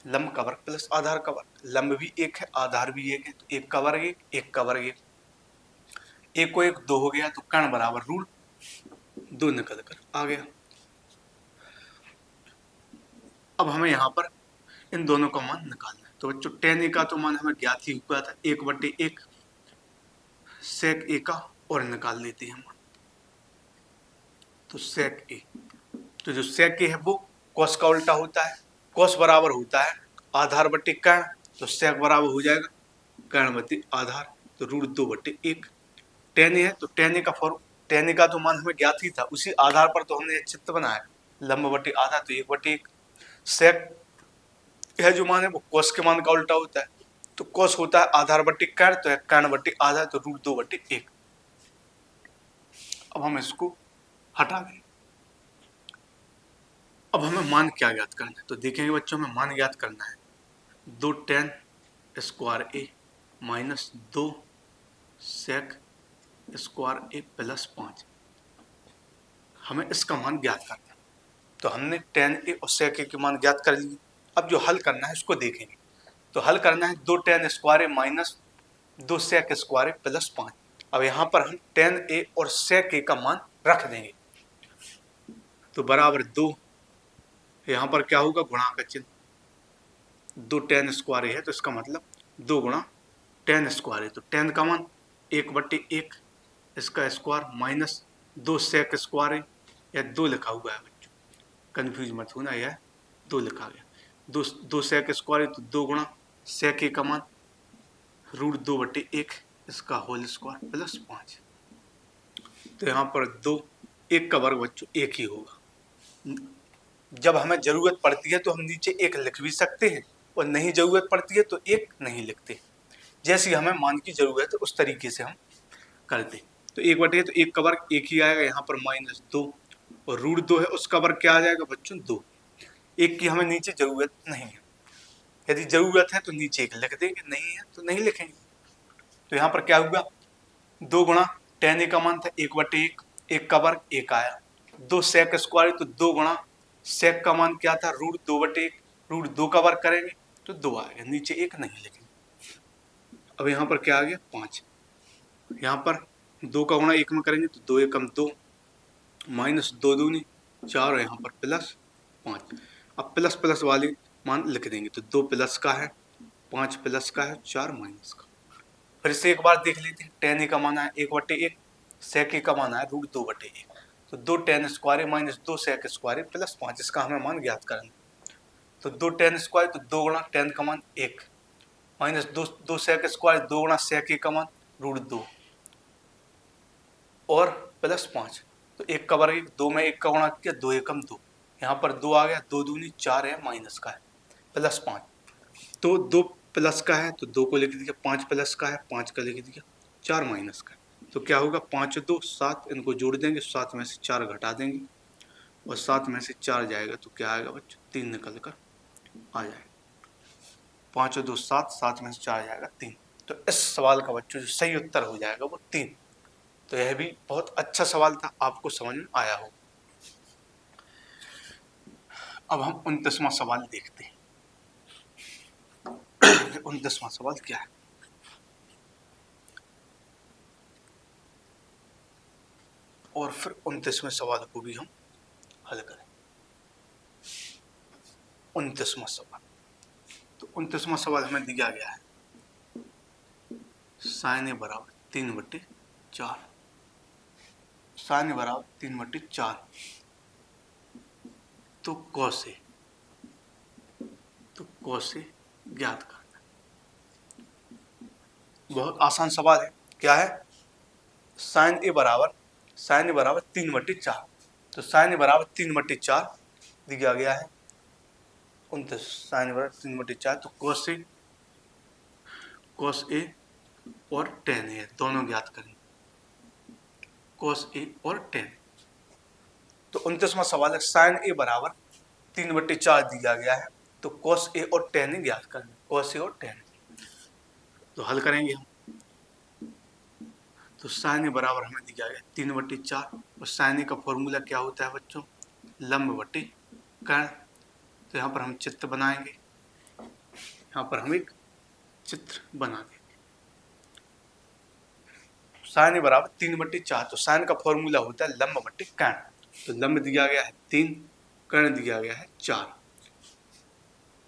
लंब का वर्ग प्लस आधार का वर्ग। लंब भी 1 है, आधार भी 1 है, तो 1 का वर्ग 1, 1 का वर्ग 1, 1 को 1 2 हो गया, तो कर्ण बराबर रूट 2 निकल कर आ गया। अब हमें यहाँ पर इन दोनों का मान निकालना है। तो बच्चों टेन ए का तो मान हमें ज्ञात ही हुआ था 1/1 सेक ए का, और निकाल लेते हैं मान। तो सेक ए, तो जो सेक ए है वो कॉस का उल्टा होता है, कॉस बराबर होता है आधार बटे कर्ण, तो सेक बराबर हो जाएगा कर्ण बटे आधार, तो रूट 2/1। टेन ए है तो टेन ए का फॉर्म, टेन ए का तो मान हमें ज्ञात ही था, उसी आधार पर तो हमने चित्र बनाया लंब बटे आधार, तो 1/1। सेक यह जो मान है वो कॉस के मान का उल्टा होता है, तो कॉस होता है आधार बटे कर्ण, तो कर्ण बटे आधार, तो रूट 2/1। अब हम इसको हटा दें। अब हमें मान क्या ज्ञात करना है, तो देखेंगे बच्चों हमें मान ज्ञात करना है 2 टेन स्क्वायर ए माइनस 2 सेक स्क्वायर ए प्लस 5, हमें इसका मान ज्ञात करना है। तो हमने टेन ए और सेक ए के मान ज्ञात कर लिए। अब जो हल करना है इसको देखेंगे। तो हल करना है 2 टेन स्क्वायर ए माइनस 2 सेक स्क्वायर ए प्लस 5। अब यहाँ पर हम टेन ए और सेक ए का मान रख देंगे, तो बराबर 2, यहाँ पर क्या होगा गुणा का चिन्ह, 2 टेन स्क्वायर है तो इसका मतलब 2 गुणा टेन स्क्वायर है, तो टेन का मान 1/1 इसका स्क्वायर माइनस 2 सेक स्क्वायर है, या 2 लिखा हुआ है बच्चों, कन्फ्यूज मत होना, यह 2 लिखा गया, 2 सेक स्क्वायर है तो 2 गुणा सेक ए का मान रूट 2/1 इसका होल स्क्वायर प्लस 5। तो यहाँ पर 2, 1 का वर्ग बच्चों 1 ही होगा। जब हमें जरूरत पड़ती है तो हम नीचे 1 लिख भी सकते हैं, और नहीं जरूरत पड़ती है तो 1 नहीं लिखते। जैसी हमें मान की जरूरत है उस तरीके से हम करते। तो 1/1 तो 1 का वर्ग 1 ही आएगा, यहाँ पर -2, और रूट 2 है उसका वर्ग क्या आ जाएगा बच्चों 2। 1 की हमें नीचे जरूरत नहीं है, यदि जरूरत है तो नीचे 1 लिख देंगे, नहीं है तो नहीं लिखेंगे। तो यहाँ पर क्या हुआ, 2 गुणा टेन ए का मान था 1/1, 1 का वर्ग 1 आया, 2 सेक स्क्वायर तो 2 गुणा सेक का मान क्या था रूट 2/1, रूट 2 का वर्ग करेंगे तो 2 आएगा, नीचे 1 नहीं लिखेंगे। अब यहाँ पर क्या आ गया 5, यहाँ पर 2 का गुणा 1 में करेंगे तो 2 एकम 2 माइनस 2 दूनी 4, और यहाँ पर प्लस 5। अब प्लस प्लस वाली मान लिख देंगे, तो 2 प्लस का है, 5 प्लस का है, 4 माइनस का। फिर से एक बार देख लेते हैं। tan a का मान है 1/1, sec a का मान है √2/1। तो 2 tan square minus 2 sec square plus 5, इसका हमें मान ज्ञात करना है। तो 2 tan स्क्वायर तो 2 गुणा tan का मान 1 माइनस 2 sec स्क्वायर 2 गुणा sec a का मान √2 और प्लस 5। तो 1 का वर्ग 2 में 1 का गुणा किया 2 एकम 2, यहाँ पर 2 आ गया, 2 दूनी 4 है, माइनस का है प्लस 5। तो 2 प्लस का है तो 2 को लिख दिया, 5 प्लस का है 5 का लिख दिया, 4 माइनस का है। तो क्या होगा 5 2 7, इनको जोड़ देंगे, 7 में से 4 घटा देंगे और 7 में से 4 जाएगा तो क्या आएगा बच्चों 3 निकल कर आ जाएगा। 5 2 7, 7 में से 4 जाएगा 3। तो इस सवाल का बच्चों जो सही उत्तर हो जाएगा वो 3। तो यह भी बहुत अच्छा सवाल था, आपको समझ में आया हो। अब हम 29वां सवाल देखते हैं। 29वां सवाल क्या है? और फिर 29वें सवाल को भी हम हल करें। 29वां सवाल, तो 29वां सवाल हमें दिया गया है sin a बराबर 3/4, sin a बराबर 3/4, तो cos a ज्ञात करना। बहुत आसान सवाल है। क्या है? sin a बराबर 3/4, तो sin a बराबर 3/4 दिया गया है। 29 sin a बराबर 3/4, तो cos a और tan a दोनों ज्ञात करें, cos a और tan। तो 29वां सवाल है sin a बराबर 3/4 दिया गया है, तो cos a और tan a ज्ञात करना, cos a और tan। तो हल करेंगे हम। तो sin a बराबर हमें दिया गया 3/4 और sin a का फॉर्मूला क्या होता है बच्चों? लंब बटे कर्ण। तो यहाँ पर हम चित्र बनाएंगे, यहाँ पर हम एक चित्र बना देंगे। sin a बराबर 3/4, तो sin का फॉर्मूला होता है लंब बटे कर्ण। तो लंब दिया गया है 3, कर्ण दिया गया है 4,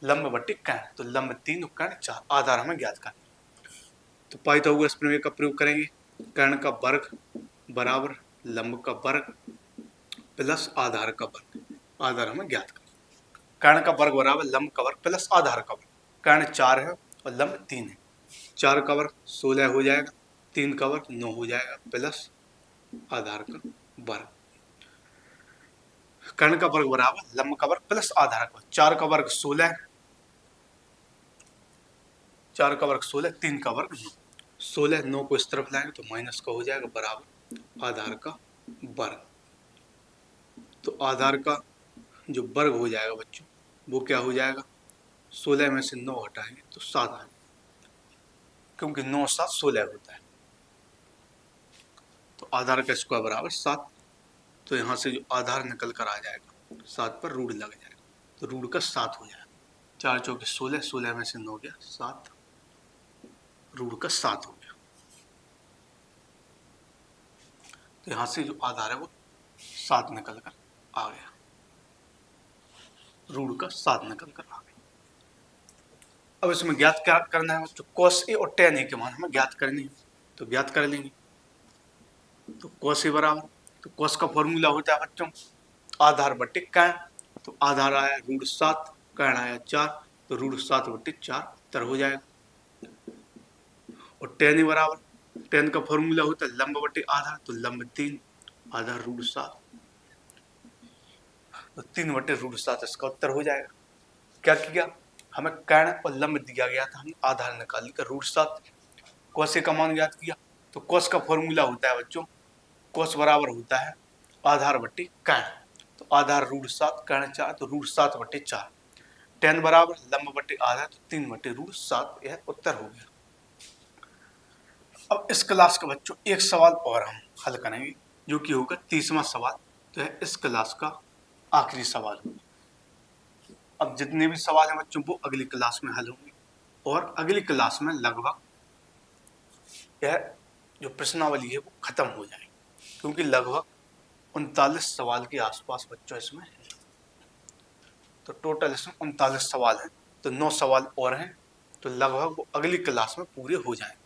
लंब बटे कर्ण, तो लंब 3 और कर्ण 4, आधार हमें ज्ञात करना। तो पाइथागोरस प्रमेय का प्रयोग करेंगे। कर्ण का वर्ग बराबर लंब का वर्ग प्लस आधार का वर्ग, आधार हमें ज्ञात करना। कर्ण का वर्ग बराबर लंब का वर्ग प्लस आधार का वर्ग। कर्ण 4 है और लंब 3 है, 4 का वर्ग 16 हो जाएगा, 3 का वर्ग 9 हो जाएगा प्लस आधार का वर्ग। कर्ण का वर्ग बराबर लंब का वर्ग प्लस आधार का वर्ग। 4 का वर्ग 16, 4 का वर्ग 16, 3 का वर्ग 9, 16 9 को इस तरफ लाएंगे तो माइनस का हो जाएगा बराबर आधार का वर्ग। तो आधार का जो वर्ग हो जाएगा बच्चों वो क्या हो जाएगा? 16 में से 9 हटाएंगे तो 7 आ जाएगा, क्योंकि 9 7 16 होता है। तो आधार का स्क्वायर बराबर 7। तो यहाँ से जो आधार निकल कर आ जाएगा 7 पर रूट लग जाएगा, तो रूट का 7 हो जाएगा। 4 चौके 16, 16 में से 9 गया 7, रूट का 7 हो गया। तो यहाँ से जो आधार है वो 7 निकल कर आ गया, रूट का 7 निकल कर आ गया। अब इसमें ज्ञात क्या करना है बच्चों? cos a और tan a के मान हमें ज्ञात करने हैं, तो ज्ञात कर लेंगे। तो cos a बराबर, तो cos का फॉर्मूला होता है बच्चों आधार बटे कर्ण। तो आधार आया √7, कर्ण आया 4, तो √7/4 उत्तर हो जाएगा। और tan a बराबर, tan का फॉर्मूला होता है लंब बटे आधार, तो लंब 3, आधार √7, तो 3/√7 इसका उत्तर हो जाएगा। क्या किया? हमें कर्ण और लंब दिया गया था, हमने आधार निकाल लिया √7, cos a का मान ज्ञात किया। तो cos का फॉर्मूला होता है बच्चों, cos बराबर होता है आधार बटे कर्ण, तो आधार √7, कर्ण 4, तो √7/4। tan बराबर लंब बटे आधार, तो 3/√7, यह उत्तर हो गया। अब इस क्लास का बच्चों एक सवाल और हम हल करेंगे, जो कि होगा 30वां सवाल। तो यह इस क्लास का आखिरी सवाल होगा। अब जितने भी सवाल हैं बच्चों वो अगली क्लास में हल होंगे, और अगली क्लास में लगभग यह जो प्रश्नावली है वो खत्म हो जाएगी, क्योंकि लगभग 39 सवाल के आसपास बच्चों इसमें है। तो टोटल इसमें 39 सवाल हैं, तो 9 सवाल और हैं, तो लगभग वो अगली क्लास में पूरे हो जाएंगे।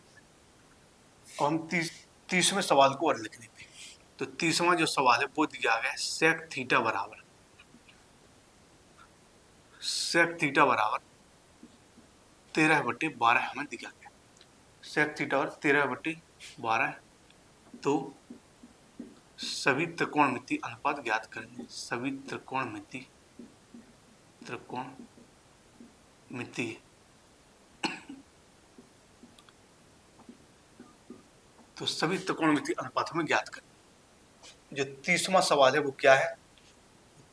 और हम 30वें सवाल को और लिख देते हैं। तो 30वां जो सवाल है वो दिया गया है सेक थीटा बराबर 13/12 हमें दिया गया। सेक थीटा और 13/12। तो सभी त्रिकोणमिति अनुपात ज्ञात करेंगे। सभी त्रिकोणमिति तो सभी त्रिकोणमिति अनुपात हमें ज्ञात करें। जो 30वां सवाल है वो क्या है?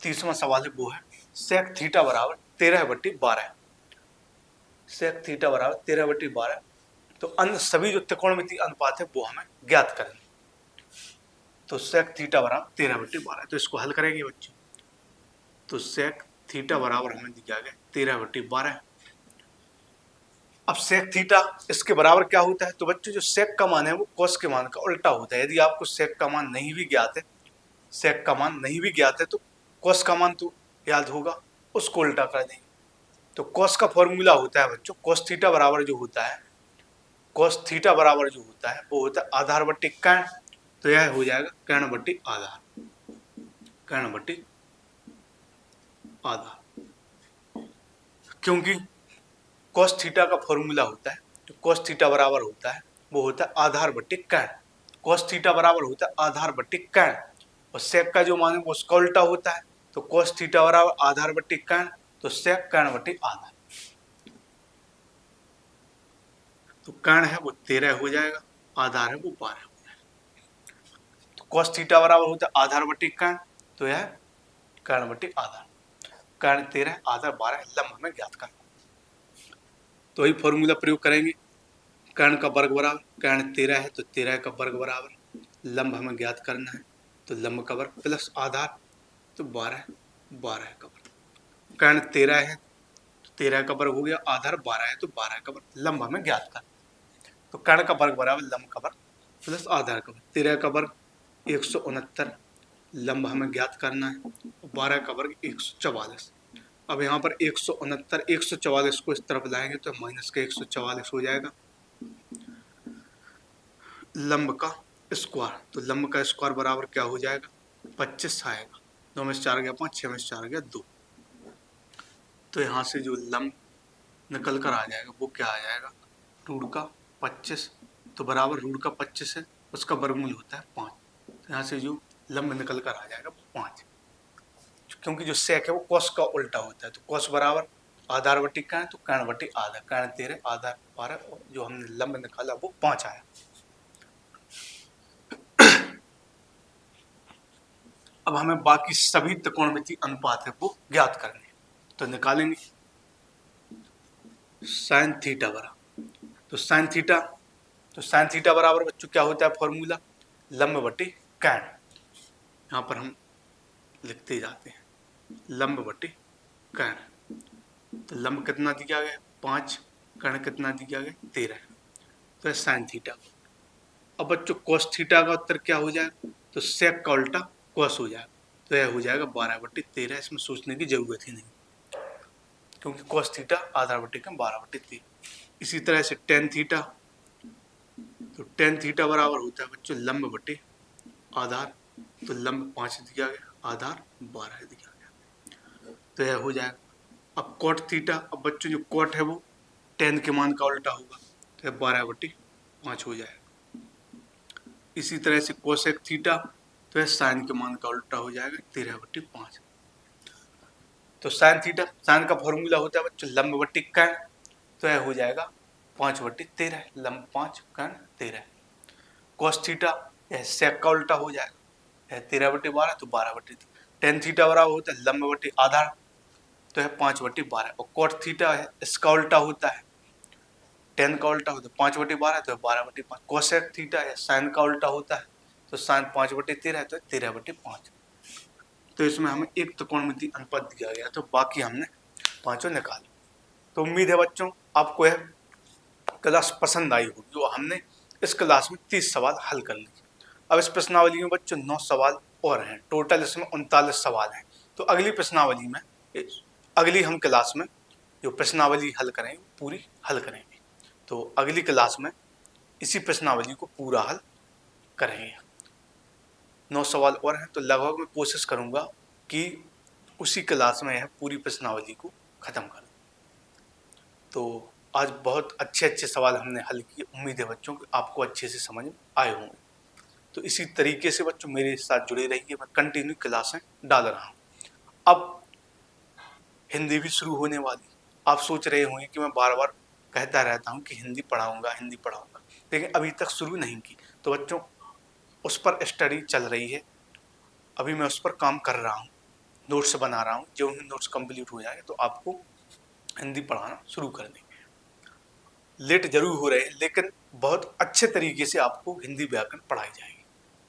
30वां सवाल है वो है सेक थीटा बराबर 13/12। सेक थीटा बराबर 13/12। तो अन्य सभी जो त्रिकोणमिति अनुपात है वो हमें ज्ञात करेंगे। तो सेक थीटा बराबर 13/12। तो इसको हल करेंगे बच्चों। तो सेक थीटा बराबर हमें दिया गया 13/12। अब सेक थीटा इसके बराबर क्या होता है? तो बच्चों जो सेक का मान है वो कोस के मान का उल्टा होता है। यदि आपको सेक का मान नहीं भी ज्ञात है, सेक का मान नहीं भी ज्ञात है तो कोस का मान तो याद होगा, उसको उल्टा कर देंगे। तो कोस का फॉर्मूला होता है बच्चों, कोस थीटा बराबर जो होता है, कोस थीटा बराबर जो होता है वो होता है आधार बट्टी कर्ण। तो यह हो जाएगा कर्ण बट्टी आधार, कर्ण बट्टी आधार। क्योंकि कोस थीटा का फॉर्मूला होता है, तो कोस थीटा बराबर होता है वो होता है आधार बट्टी कर्ण। कोस थीटा बराबर होता है आधार बट्टी कर्ण, और सेक का जो मान है वो उसका उल्टा होता है। तो कोस थीटा बराबर आधार बट्टी कर्ण, तो सेक कर्ण बट्टी आधार। तो कर्ण है वो 13 हो जाएगा, आधार है वो 12 हो जाएगा। तो कोस थीटा बराबर होता है आधार बट्टी कर्ण, तो यह कर्ण बट्टी आधार। कर्ण 13, आधार 12, लंब हमें ज्ञात करना। तो वही फॉर्मूला प्रयोग करेंगे। कर्ण का वर्ग बराबर, कर्ण 13 है तो 13 का वर्ग बराबर, लंब हमें ज्ञात करना है तो लंब का वर्ग प्लस आधार, तो 12 का वर्ग। कर्ण 13 है तो 13 का वर्ग हो गया, आधार 12 है तो 12 का वर्ग, लंब हमें ज्ञात करना। तो कर्ण का वर्ग बराबर लंब का वर्ग प्लस आधार का वर्ग। 13 का वर्ग 169, लंब हमें ज्ञात करना है। 12 का वर्ग 144। अब यहाँ पर 169 144 को इस तरफ लाएंगे तो माइनस का 144 हो जाएगा। लंब का स्क्वायर, तो लंब का स्क्वायर बराबर क्या हो जाएगा? 25 आएगा। 2 में से 4 गया 5, 6 में से 4 गया 2। तो यहाँ से जो लंब निकल कर आ जाएगा वो क्या आ जाएगा? रूट का 25। तो बराबर रूट का 25 है, उसका वर्गमूल होता है 5। तो यहाँ से जो लंब निकल कर आ जाएगा वो 5। क्योंकि जो सेक है वो कोस का उल्टा होता है, तो कोस बराबर आधार बट्टी कर्ण, तो कर्ण बट्टी आधा, कर्ण 13, आधार 12, और जो हमने लंब निकाला वो 5 आया। अब हमें बाकी सभी त्रिकोणमिति अनुपात है वो ज्ञात करने हैं। तो निकालेंगे साइन थीटा बराबर, तो साइन थीटा बराबर बच्चों क्या होता है फॉर्मूला? लंब बट्टी कर्ण। यहाँ पर हम लिखते जाते हैं लंब बट्टी कर्ण। तो लंब कितना दिया गया? 5, कर्ण कितना दिया गया? 13। तो साइन थीटा। अब बच्चों कोस थीटा का उत्तर क्या हो जाएगा? तो सेक का उल्टा कोस हो जाएगा, तो यह हो जाएगा 12/13। इसमें सोचने की जरूरत ही नहीं, क्योंकि कोस थीटा आधार बट्टी कम 12/13। इसी तरह से टेन थीटा, तो टेन थीटा बराबर होता है बच्चों लंब बट्टी आधार। तो लंब 5 दिया गया, आधार 12 दिया गया, तो यह हो जाएगा। अब कोट थीटा, अब बच्चों जो कोट है वो टेन के मान का उल्टा होगा, तो यह 12/5 हो जाएगा। इसी तरह से कोसेक थीटा, तो यह साइन के मान का उल्टा हो जाएगा, 13/5। तो साइन थीटा, साइन का फॉर्मूला होता है बच्चों लंब बट्टी कर्ण, तो यह हो जाएगा 5/13, लंब 5 कर्ण 13। कोस थीटा, यह सेक का उल्टा हो जाएगा, यह 13/12 तो 12/3। टेन थीटा बराबर होता है लंब बट्टी आधार, तो है 5/12। और कोट थीटा है इसका उल्टा होता है, टेन का उल्टा होता है 5/12 तो 12/5। कोसेक थीटा है साइन का उल्टा होता है, तो साइन 5/13 तो 13/5। तो इसमें हमें एक त्रिकोणमिति अनुपात दिया गया, तो बाकी हमने पांचों निकाले। तो उम्मीद है बच्चों आपको यह क्लास पसंद आई होगी, जो हमने इस क्लास में 30 सवाल हल कर लिए। अब इस प्रश्नावली में बच्चों 9 सवाल और हैं, टोटल इसमें 39 सवाल हैं। तो अगली प्रश्नावली में, अगली हम क्लास में जो प्रश्नावली हल करेंगे पूरी हल करेंगे। तो अगली क्लास में इसी प्रश्नावली को पूरा हल करेंगे। 9 सवाल और हैं, तो लगभग मैं कोशिश करूंगा कि उसी क्लास में यह पूरी प्रश्नावली को खत्म कर दूं। तो आज बहुत अच्छे सवाल हमने हल किए। उम्मीद है बच्चों कि आपको अच्छे से समझ आए होंगे। तो इसी तरीके से बच्चों मेरे साथ जुड़े रहिए, मैं कंटिन्यू क्लासें डाल रहा हूँ। अब हिंदी भी शुरू होने वाली। आप सोच रहे होंगे कि मैं बार बार कहता रहता हूँ कि हिंदी पढ़ाऊंगा, लेकिन अभी तक शुरू नहीं की। तो बच्चों उस पर स्टडी चल रही है, अभी मैं उस पर काम कर रहा हूँ, नोट्स बना रहा हूँ। जो ही नोट्स कंप्लीट हो जाएंगे तो आपको हिंदी पढ़ाना शुरू कर देंगे। लेट जरूर हो रहे हैं, लेकिन बहुत अच्छे तरीके से आपको हिंदी व्याकरण पढ़ाई जाएगी,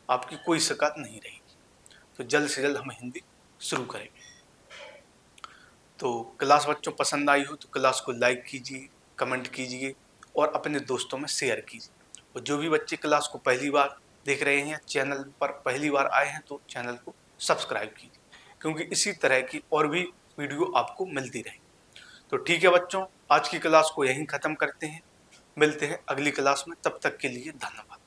आपकी कोई शिकायत नहीं रहेगी। तो जल्द से जल्द हम हिंदी शुरू करेंगे। तो क्लास बच्चों पसंद आई हो तो क्लास को लाइक कीजिए, कमेंट कीजिए और अपने दोस्तों में शेयर कीजिए। और जो भी बच्चे क्लास को पहली बार देख रहे हैं, चैनल पर पहली बार आए हैं, तो चैनल को सब्सक्राइब कीजिए, क्योंकि इसी तरह की और भी वीडियो आपको मिलती रहेगी। तो ठीक है बच्चों, आज की क्लास को यहीं ख़त्म करते हैं। मिलते हैं अगली क्लास में, तब तक के लिए धन्यवाद।